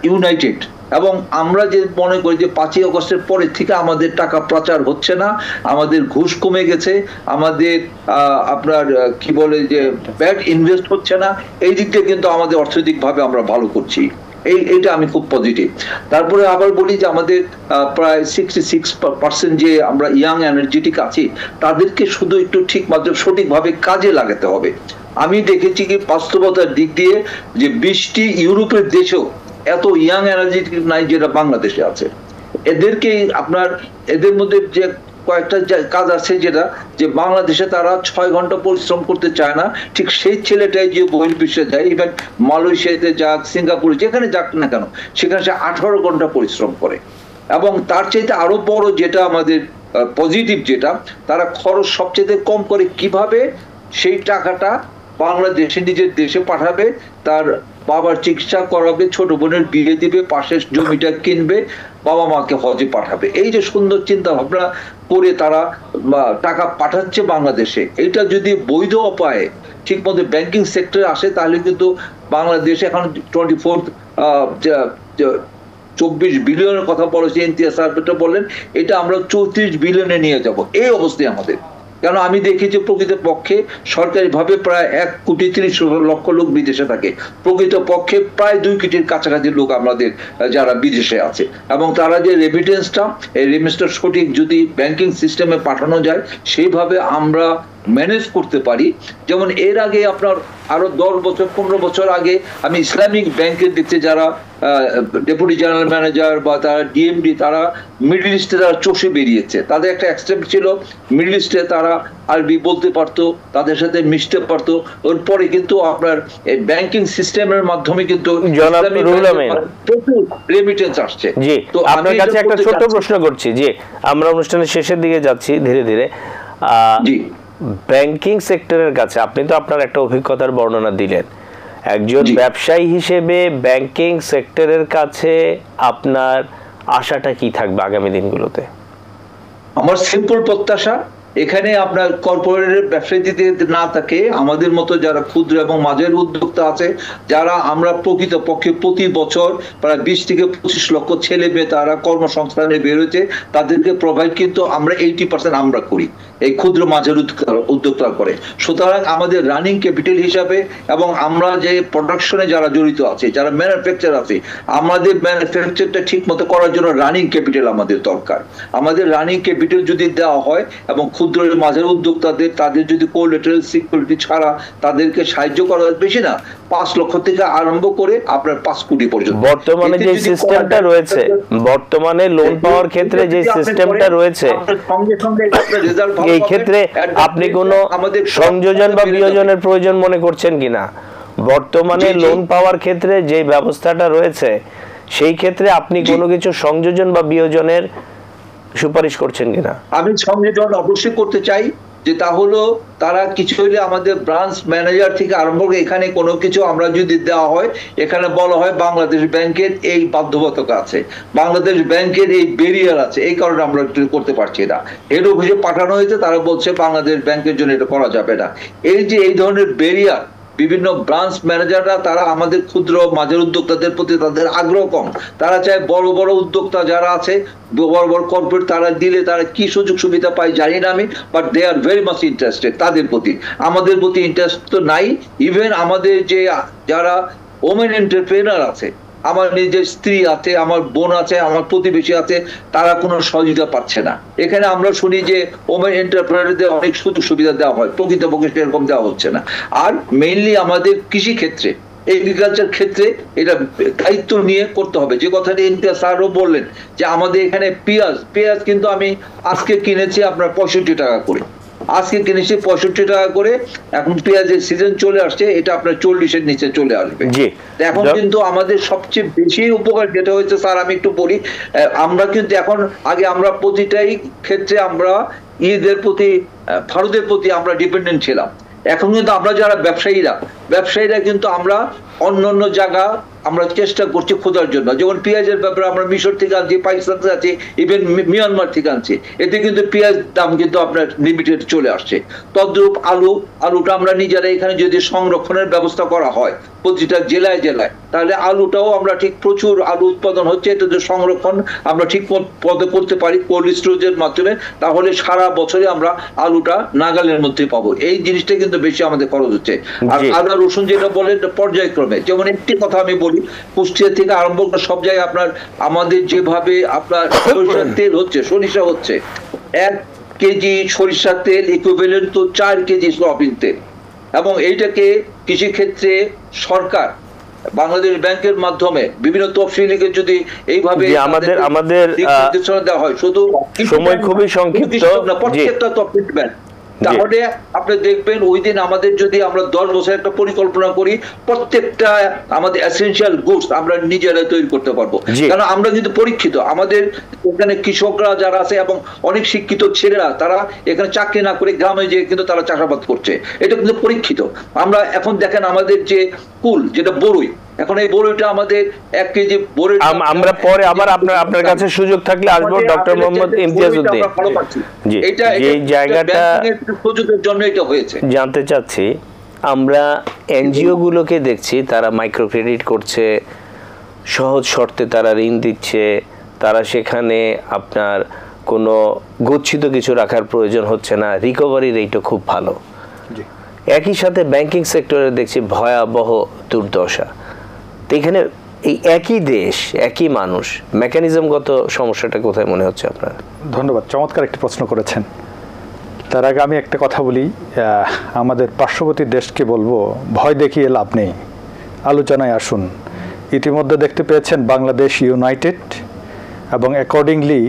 ইউনাইটেড। এবং আমরা যে মনে করি যে 5ই আগস্টের পরে থেকে আমাদের টাকা পাচার হচ্ছে না, আমাদের ঘুষ কমে গেছে, আমাদের আপনার কি বলে যে ব্যাড ইনভেস্ট হচ্ছে না, এই দিক থেকে কিন্তু আমাদের অর্থনৈতিকভাবে আমরা ভালো করছি। এইটা আমি খুব পজিটিভ। তারপরে আবার বলি যে আমাদের প্রায় 66% যে আমরা ইয়াং এনার্জেটিক আছি, তাদেরকে শুধু একটু ঠিক সঠিকভাবে কাজে লাগাতে হবে। আমি দেখেছি কি বাস্তবতার দিক দিয়ে যে 20টি ইউরোপের দেশেও এত ইয়াং এনার্জেটিক নাই যেটা বাংলাদেশে আছে। এদেরকে আপনার এদের মধ্যে যে কয়েকটা কাজ আছে যেটা যে বাংলাদেশে তারা 6 ঘন্টা পরিশ্রম করতে চায় না, ঠিক সেই ছেলেটাই যে বহির্বিশ্বে যায়, ইভেন মালয়েশিয়াতে যাক, সিঙ্গাপুরে, যেখানে যাক না কেন, সেখানে সে 18 ঘন্টা পরিশ্রম করে। এবং তার চাইতে আরো বড় যেটা আমাদের পজিটিভ, যেটা তারা খরচ সবচেয়ে কম করে কিভাবে সেই টাকাটা বাংলাদেশে নিজের দেশে পাঠাবে, তার বাবার চিকিৎসা করাবে, ছোট বোনের বিয়ে দিবে, পাশের জমিটা কিনবে, বাবা মাকে হজে পাঠাবে। এই যে সুন্দর চিন্তা ভাবনা করে তারা টাকা পাঠাচ্ছে বাংলাদেশে, এটা যদি বৈধ উপায়ে ঠিক মতো ব্যাংকিং সেক্টরে আসে, তাহলে কিন্তু বাংলাদেশে এখন 24 বিলিয়নের কথা বলেছে ইমতিয়াজ স্যার, বললেন এটা আমরা 34 বিলিয়নে নিয়ে যাব। এই অবস্থায় আমাদের, কারণ আমি দেখি যে প্রকৃত পক্ষে সরকারিভাবে প্রায় 1,30,00,000 লোক বিদেশে থাকে, প্রকৃত পক্ষে প্রায় 2 কোটির কাছাকাছি লোক আমাদের যারা বিদেশে আছে। এবং তারা যে রেমিটেন্সটা, এই রেমিটেন্সটা সঠিক যদি ব্যাংকিং সিস্টেমে পাঠানো যায়, সেইভাবে আমরা ম্যানেজ করতে পারি। যেমন এর আগে আপনার আরো 10 বছর 15 বছর আগে আমি ইসলামিক ব্যাংকের দেখতে যারা ডেপুটি জেনারেল ম্যানেজার বা তারা ডিএমডি, তারা মিডল ইস্টে তারা চষে বেরিয়েছে। তাদের একটা অ্যাকসেপ্ট ছিল, মিডল ইস্টে তারা আরবি বলতে পারতো, তাদের সাথে মিশতে পারতো। ওর পরে কিন্তু আপনার এই ব্যাংকিং সিস্টেমের মাধ্যমে কিন্তু রেমিটেন্স আসছে। জি, তো আপনার কাছে একটা ছোট প্রশ্ন করছি। জি, আমরা অনুষ্ঠানের শেষের দিকে যাচ্ছি ধীরে ধীরে। জি, ব্যাংকিং সেক্টরের কাছে আপনি তো আপনার একটা অভিজ্ঞতার বর্ণনা দিলেন, একজন ব্যবসায়ী হিসেবে ব্যাংকিং সেক্টরের কাছে আপনার আশাটা কি থাকবে আগামী দিনগুলোতে? আমার সিম্পল প্রত্যাশা, এখানে আপনার কর্পোরেটের ব্যবসায়ী যদি না থাকে, আমাদের মতো যারা ক্ষুদ্র এবং মাঝের উদ্যোক্তা আছে, যারা আমরা প্রকৃত পক্ষে প্রতি বছর প্রায় 20 থেকে 25 লক্ষ ছেলে মেয়ে তারা কর্মসংস্থানে বেরোচ্ছে, তাদেরকে প্রোভাইড কিন্তু আমরা 80% আমরা করি, এই ক্ষুদ্র মাঝের উদ্যোক্তা করে। সুতরাং আমাদের রানিং ক্যাপিটাল হিসাবে এবং আমরা যে প্রোডাকশনে যারা জড়িত আছে, যারা ম্যানুফ্যাকচার আছে, আমাদের ম্যানুফ্যাকচারটা ঠিক মতো করার জন্য রানিং ক্যাপিটাল আমাদের দরকার। আমাদের রানিং ক্যাপিটাল যদি দেওয়া হয় এবং ক্ষুদ্র মাঝের উদ্যোক্তাদের তাদের যদি কোল্যাটারাল সিকিউরিটি ছাড়া তাদেরকে সাহায্য করা, বেশি না 5 লক্ষ থেকে আরম্ভ করে আপনার 5 কোটি পর্যন্ত। বর্তমানে যে সিস্টেমটা রয়েছে, বর্তমানে লোন পাওয়ার ক্ষেত্রে যে সিস্টেমটা রয়েছে, এই ক্ষেত্রে আপনি কোনো সংযোজন বা বিয়োজনের প্রয়োজন মনে করছেন কিনা? বর্তমানে লোন পাওয়ার ক্ষেত্রে যে ব্যবস্থাটা রয়েছে, সেই ক্ষেত্রে আপনি কোনো কিছু সংযোজন বা বিয়োজনের সুপারিশ করছেন কিনা? আমি সংযোজন অবশ্যই করতে চাই, যে তা হলো তারা কিছু হলে আমাদের ব্রাঞ্চ ম্যানেজার থেকে আরম্ভ করে এখানে কোনো কিছু আমরা যদি দেওয়া হয়, এখানে বলা হয় বাংলাদেশ ব্যাংকের এই বাধ্যবাধকতা আছে, বাংলাদেশ ব্যাংকের এই ব্যারিয়ার আছে, এই কারণে আমরা করতে পারছি না। হেড অফিসে পাঠানো হয়েছে, তারা বলছে বাংলাদেশ ব্যাংকের জন্য এটা করা যাবে না। এই যে এই ধরনের ব্যারিয়ার বিভিন্ন ব্রাঞ্চ ম্যানেজাররা তারা আমাদের ক্ষুদ্র মাঝের উদ্যোক্তাদের প্রতি তাদের আগ্রহ কম। তারা চায় বড় বড় উদ্যোক্তা যারা আছে, বড় বড় কর্পোরেট, তারা দিলে তারা কি সুযোগ সুবিধা পায় জানি না আমি, but they are very much interested তাদের প্রতি। আমাদের প্রতি ইন্টারেস্ট তো নাই। ইভেন আমাদের যে যারা ওমেন এন্টারপ্রেনার আছে, আমার নিজের স্ত্রী আছে, আমার বোন আছে, আমার প্রতিবেশী আছে, তারা কোনো সহযোগিতা পাচ্ছে না। এখানে আমরা শুনি যে ওমেন এন্টারপ্রেনারদের অনেক সুযোগ সুবিধা দেওয়া হয়, প্রকৃতপক্ষে সেরকম দেওয়া হচ্ছে না। আর মেইনলি আমাদের কৃষি ক্ষেত্রে, এগ্রিকালচার ক্ষেত্রে এটা দায়িত্ব নিয়ে করতে হবে। যে কথাটি ইমতিয়াজ স্যারও বললেন যে আমাদের এখানে পেঁয়াজ কিন্তু আমি আজকে কিনেছি আপনার 65 টাকা করে, আজকে কিনেছি 65 টাকা করে। এখন পেঁয়াজের সিজন চলে আসছে, এটা আপনার 40-এর নিচে চলে আসবে। এখন কিন্তু আমাদের সবচেয়ে বেশি উপকার যেটা হয়েছে স্যার, আমি একটু বলি, আমরা কিন্তু এখন, আগে আমরা প্রতিটাই ক্ষেত্রে আমরা ঈদের প্রতি, ভারতের প্রতি আমরা ডিপেন্ডেন্ট ছিলাম। এখন কিন্তু আমরা যারা ব্যবসায়ীরা কিন্তু আমরা অন্য জায়গা আমরা চেষ্টা করছি খোঁজার জন্য। যেমন পেঁয়াজের ব্যাপারে আমরা মিশর থেকে আনছি, পাকিস্তান থেকে আনছি, ইভেন মিয়ানমার থেকে আনছি। এতে কিন্তু পেঁয়াজ দাম কিন্তু আপনার লিমিটেড চলে আসছে। তদ্রূপ আলুটা আমরা নিজেরা এখানে যদি সংরক্ষণের ব্যবস্থা করা হয় প্রতিটা জেলায়, তাহলে আলুটাও আমরা ঠিক প্রচুর আলু উৎপাদন হচ্ছে, এটা যদি সংরক্ষণ আমরা ঠিক পদে করতে পারি কোল্ড স্টোরেজের মাধ্যমে, তাহলে সারা বছরে আমরা আলুটা নাগালের মধ্যে পাবো। এই জিনিসটা কিন্তু বেশি আমাদের খরচ হচ্ছে। আর আদা রসুন যেটা বলেন পর্যায়ক্রমে, যেমন একটি কথা আমি বলি, কুষ্টিয়া থেকে আরম্ভ করে সব জায়গায় আপনার আমাদের যেভাবে আপনার সরিষার তেল হচ্ছে, সরিষা হচ্ছে 1 কেজি সরিষার তেল ইকুইভ্যালেন্ট তো 4 কেজি সয়াবিন তেল। এবং এইটাকে কৃষি ক্ষেত্রে সরকার বাংলাদেশ ব্যাংকের মাধ্যমে বিভিন্ন তফসিলিকে যদি এইভাবে আমাদের দেওয়া হয়, শুধু সময় খুবই সংক্ষিপ্ত, প্রত্যেকটা তফসিল ব্যাংক, তাহলে আপনি দেখবেন ওই দিন আমাদের যদি আমরা 10 বছর একটা পরিকল্পনা করি, প্রত্যেকটা আমাদের এসেনশিয়াল গুডস আমরা নিজেরা তৈরি করতে পারবো। কারণ আমরা কিন্তু পরীক্ষিত, আমাদের এখানে কৃষকরা যারা আছে এবং অনেক শিক্ষিত ছেলেরা, তারা এখানে চাকরি না করে গ্রামে যেয়ে কিন্তু তারা চাষাবাদ করছে, এটা কিন্তু পরীক্ষিত। আমরা এখন দেখেন আমাদের যে কুল, যেটা বড়ই, এখন এই বড়ইটা আমাদের 1 কেজি বড়ই, আমরা পরে আবার আপনার কাছে সুযোগ থাকলে আসবো ডক্টর মোহাম্মদ ইমতিয়াজ উদ্দিন। জি, এই জায়গাটা সুযোগের জন্য এটা হয়েছে। জানতে চাচ্ছি, আমরা এনজিও গুলোকে দেখছি তারা মাইক্রো ক্রেডিট করছে, সহজ শর্তে তারা ঋণ দিচ্ছে, তারা সেখানে আপনার কোনো গচ্ছিত কিছু রাখার প্রয়োজন হচ্ছে না, রিকভারি রেটও খুব ভালো। একই সাথে ব্যাংকিং সেক্টরে দেখছি ভয়াবহ দুর্দশা। তো এখানে এই একই দেশ, একই মানুষ, মেকানিজমগত সমস্যাটা কোথায় মনে হচ্ছে আপনার? ধন্যবাদ, চমৎকার একটি প্রশ্ন করেছেন। তার আগে আমি একটা কথা বলি, আমাদের পার্শ্ববর্তী দেশকে বলবো, ভয় দেখিয়ে লাভ নেই, আলোচনায় আসুন। ইতিমধ্যে দেখতে পেয়েছেন বাংলাদেশ ইউনাইটেড, এবং অ্যাকর্ডিংলি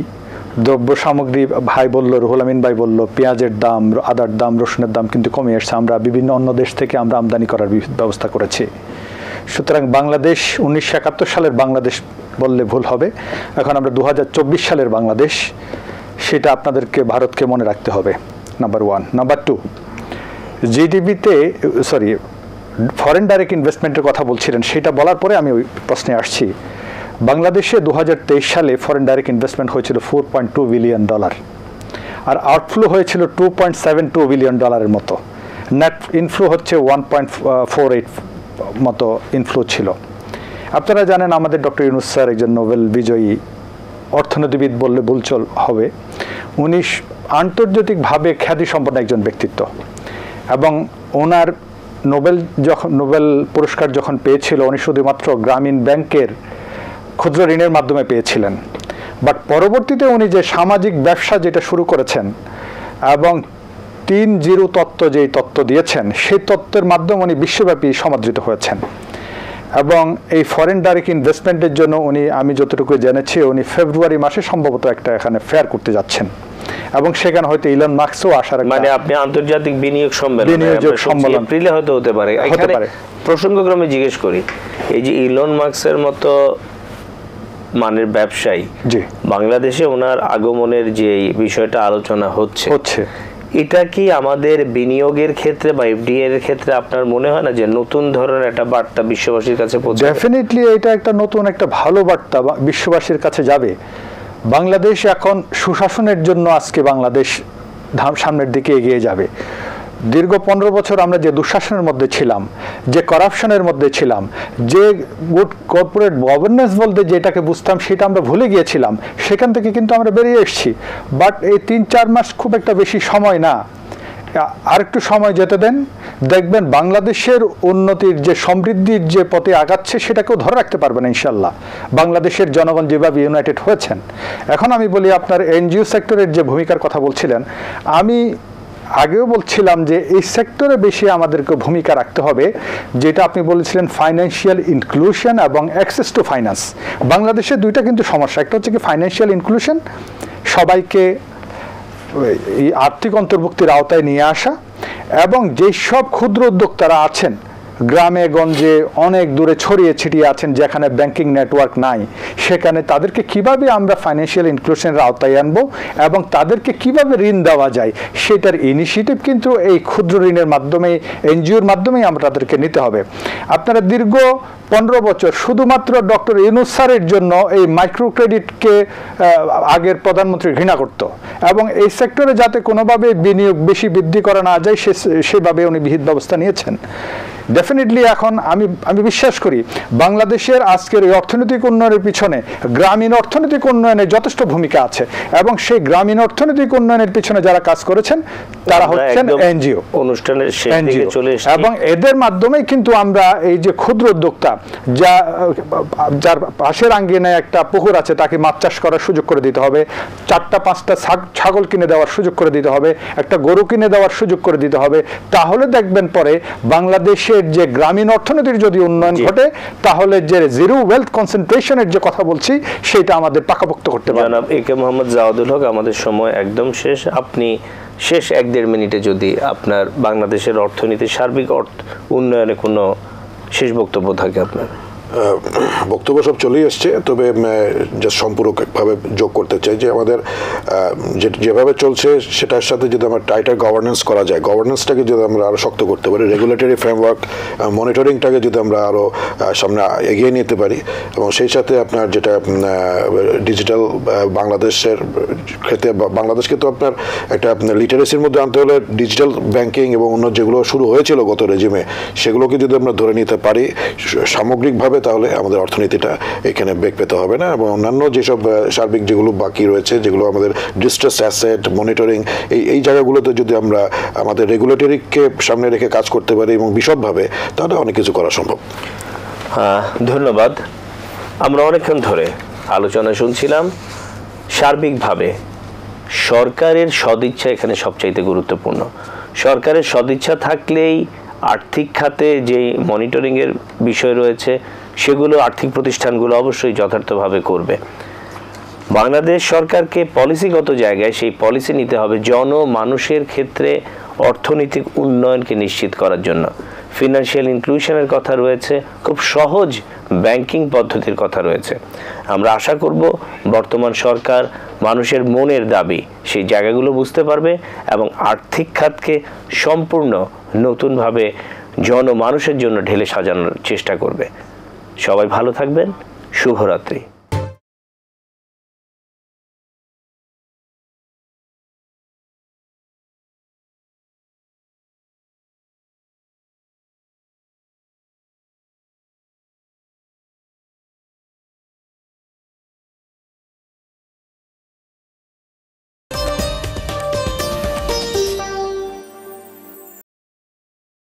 দ্রব্য সামগ্রী, ভাই বলল, রুহুল আমিন ভাই বলল, পেঁয়াজের দাম, আদার দাম, রসুনের দাম কিন্তু কমে এসছে। আমরা বিভিন্ন অন্য দেশ থেকে আমরা আমদানি করার ব্যবস্থা করেছি। সুতরাং বাংলাদেশ 1971 সালের বাংলাদেশ বললে ভুল হবে, এখন আমরা 2024 সালের বাংলাদেশ, সেটা আপনাদেরকে, ভারতকে মনে রাখতে হবে, নাম্বার 1। নাম্বার 2, জিডিপিতে, ফরেন ডাইরেক্ট ইনভেস্টমেন্টের কথা বলছিলেন, সেটা বলার পরে আমি ওই প্রশ্নে আসছি। বাংলাদেশে 2023 সালে ফরেন ডাইরেক্ট ইনভেস্টমেন্ট হয়েছিল $4.2 বিলিয়ন, আর আউটফ্লো হয়েছিল $2.72 বিলিয়ন মতো। নেট ইনফ্লো হচ্ছে 1.48 মতো ইনফ্লো ছিল। আপনারা জানেন আমাদের ডক্টর ইউনূস স্যার একজন নোবেল বিজয়ী অর্থনীতিবিদ বললে ভুল হবে। উনি আন্তর্জাতিকভাবে খ্যাতিসম্পন্ন একজন ব্যক্তিত্ব, এবং ওনার নোবেল পুরস্কার যখন পেয়েছিল, উনি শুধুমাত্র গ্রামীণ ব্যাংকের ক্ষুদ্র ঋণের মাধ্যমে পেয়েছিলেন। বাট পরবর্তীতে উনি যে সামাজিক ব্যবসা যেটা শুরু করেছেন এবং 3-0 তত্ত্ব যেই তত্ত্ব দিয়েছেন, সেই তত্ত্বের মাধ্যমে উনি বিশ্বব্যাপী সমাদৃত হয়েছেন। এবং এই ফরেন ডাইরেক্ট ইনভেস্টমেন্টের জন্য উনি, আমি যতটুকু জেনেছি, উনি ফেব্রুয়ারি মাসে সম্ভবত একটা এখানে ফেয়ার করতে যাচ্ছেন, এবং সেখানে হয়তো ইলন মাস্কও আসার, মানে আপনি আন্তর্জাতিক বিনিয়োগ সম্মেলন এপ্রিলে হয়তো হতে পারে। প্রসঙ্গক্রমে জিজ্ঞেস করি, এই যে ইলন মাস্কের মতো মানের ব্যবসায়ী বাংলাদেশে ওনার আগমনের যে বিষয়টা আলোচনা হচ্ছে, এটা কি আমাদের বিনিয়োগের ক্ষেত্রে বা এফডিআই এর ক্ষেত্রে আপনার মনে হয় না যে নতুন ধরনের একটা বার্তা বিশ্ববাসীর কাছে পৌঁছাবে? ডেফিনেটলি এটা একটা নতুন একটা ভালো বার্তা বিশ্ববাসীর কাছে যাবে। বাংলাদেশ এখন সুশাসনের জন্য, আজকে বাংলাদেশ সামনের দিকে এগিয়ে যাবে। দীর্ঘ 15 বছর আমরা যে দুঃশাসনের মধ্যে ছিলাম, যে করাপশনের মধ্যে ছিলাম, যে গুড কর্পোরেট গভর্নেন্স বলতে যেটাকে বুঝতাম সেটা আমরা ভুলে গিয়েছিলাম, সেখান থেকে কিন্তু আমরা বেরিয়ে এসেছি। বাট এই 3-4 মাস খুব একটা বেশি সময় না, আরেকটু সময় যেতে দেন, দেখবেন বাংলাদেশের উন্নতির যে সমৃদ্ধির যে পথে আগাচ্ছে সেটাকেও ধরে রাখতে পারবেন ইনশাল্লাহ, বাংলাদেশের জনগণ যেভাবে ইউনাইটেড হয়েছেন। এখন আমি বলি, আপনার এনজিও সেক্টরের যে ভূমিকার কথা বলছিলেন, আমি আগেও বলছিলাম যে এই সেক্টরে বেশি আমাদেরকে ভূমিকা রাখতে হবে, যেটা আপনি বলেছিলেন ফাইন্যান্সিয়াল ইনক্লুশন এবং অ্যাক্সেস টু ফাইন্যান্স। বাংলাদেশে দুইটা কিন্তু সমস্যা, একটা হচ্ছে কি ফাইন্যান্সিয়াল ইনক্লুশন, সবাইকে এই আর্থিক অন্তর্ভুক্তির আওতায় নিয়ে আসা, এবং যেসব ক্ষুদ্র উদ্যোক্তারা আছেন গ্রামে গঞ্জে অনেক দূরে ছড়িয়ে ছিটিয়ে আছেন, যেখানে ব্যাংকিং নেটওয়ার্ক নাই, সেখানে তাদেরকে কিভাবে আমরা ফাইন্যান্সিয়াল ইনক্লুশনের আওতায় আনবো এবং তাদেরকে কিভাবে ঋণ দেওয়া যায় সেটার ইনিশিয়েটিভ কিন্তু এই ক্ষুদ্র ঋণের মাধ্যমে, এনজিওর মাধ্যমেই আমরা তাদেরকে নিতে হবে। আপনারা দীর্ঘ 15 বছর শুধুমাত্র ডক্টর ইউনূস স্যারের জন্য এই মাইক্রো ক্রেডিটকে আগের প্রধানমন্ত্রী ঘৃণা করত, এবং এই সেক্টরে যাতে কোনোভাবে বিনিয়োগ বেশি বৃদ্ধি করা না যায় সেভাবে উনি বিহিত ব্যবস্থা নিয়েছেন। ডেফিনেটলি এখন আমি বিশ্বাস করি বাংলাদেশের আজকের এই অর্থনৈতিক উন্নয়নের পিছনে গ্রামীণ অর্থনৈতিক উন্নয়নের যথেষ্ট ভূমিকা আছে, এবং সেই গ্রামীণ অর্থনৈতিক উন্নয়নের পিছনে যারা কাজ করেছেন তারা হচ্ছেন এনজিও, অনুষ্ঠানের শেষ দিকে চলে এসেছি, এবং এদের মাধ্যমেই কিন্তু আমরা এই যে ক্ষুদ্র উদ্যোক্তা যার পাশের আঙ্গিনায় একটা পুকুর আছে তাকে মাছ চাষ করার সুযোগ করে দিতে হবে, 4-5টা ছাগল কিনে দেওয়ার সুযোগ করে দিতে হবে, একটা গরু কিনে দেওয়ার সুযোগ করে দিতে হবে। তাহলে দেখবেন পরে বাংলাদেশের যে গ্রামীণ অর্থনীতির যদি উন্নয়ন ঘটে, তাহলে যে জিরো ওয়েলথ কনসেন্ট্রেশনের যে কথা বলছি সেটা আমাদের পাকাপোক্ত করতে পারবে। জনাব একে মোহাম্মদ জাওয়াদুল হক, আমাদের সময় একদম শেষ। আপনি শেষ 1-1.5 মিনিটে যদি আপনার বাংলাদেশের অর্থনীতির সার্বিক উন্নয়নে কোনো শেষ বক্তব্য থাকে আপনার। বক্তব্য সব চলেই এসছে, তবে জাস্ট সম্পূরকভাবে যোগ করতে চাই যে আমাদের যেভাবে চলছে সেটার সাথে যদি আমরা টাইটার গভর্নেন্স করা যায়, গভর্নেন্সটাকে যদি আমরা আরও শক্ত করতে পারি, রেগুলেটরি ফ্রেমওয়ার্ক মনিটরিংটাকে যদি আমরা আরও সামনে এগিয়ে নিতে পারি, এবং সেই সাথে আপনার যেটা ডিজিটাল বাংলাদেশের ক্ষেত্রে, বাংলাদেশকে তো আপনার একটা লিটারেসির মধ্যে আনতে হলে ডিজিটাল ব্যাংকিং এবং অন্য যেগুলো শুরু হয়েছিল গত রেজিমে, সেগুলোকে যদি আমরা ধরে নিতে পারি সামগ্রিকভাবে, তাহলে আমাদের অর্থনীতিটা এখানে বেগ পেতে হবে না। এবং অন্যান্য যেসব সার্বিক যেগুলো বাকি রয়েছে, যেগুলো আমাদের ডিস্ট্রেস অ্যাসেট মনিটরিং, এই জায়গাগুলোতে যদি আমরা আমাদের রেগুলেটরিকে সামনে রেখে কাজ করতে পারি এবং বিশদভাবে, তাহলে অনেক কিছু করা সম্ভব। ধন্যবাদ। আমরা অনেকক্ষণ ধরে আলোচনা শুনছিলাম। সার্বিকভাবে সরকারের সদিচ্ছা এখানে সবচাইতে গুরুত্বপূর্ণ। সরকারের সদিচ্ছা থাকলেই আর্থিক খাতে যে মনিটরিংয়ের বিষয় রয়েছে সেগুলো আর্থিক প্রতিষ্ঠানগুলো অবশ্যই যথার্থভাবে করবে। বাংলাদেশ সরকারকে পলিসিগত জায়গায় সেই পলিসি নিতে হবে জনমানুষের ক্ষেত্রে অর্থনৈতিক উন্নয়নকে নিশ্চিত করার জন্য। ফিনান্সিয়াল ইনক্লুশনের কথা রয়েছে, খুব সহজ ব্যাংকিং পদ্ধতির কথা রয়েছে। আমরা আশা করব বর্তমান সরকার মানুষের মনের দাবি সেই জায়গাগুলো বুঝতে পারবে এবং আর্থিক খাতকে সম্পূর্ণ নতুনভাবে জনমানুষের জন্য ঢেলে সাজানোর চেষ্টা করবে। সবাই ভালো থাকবেন। শুভরাত্রি।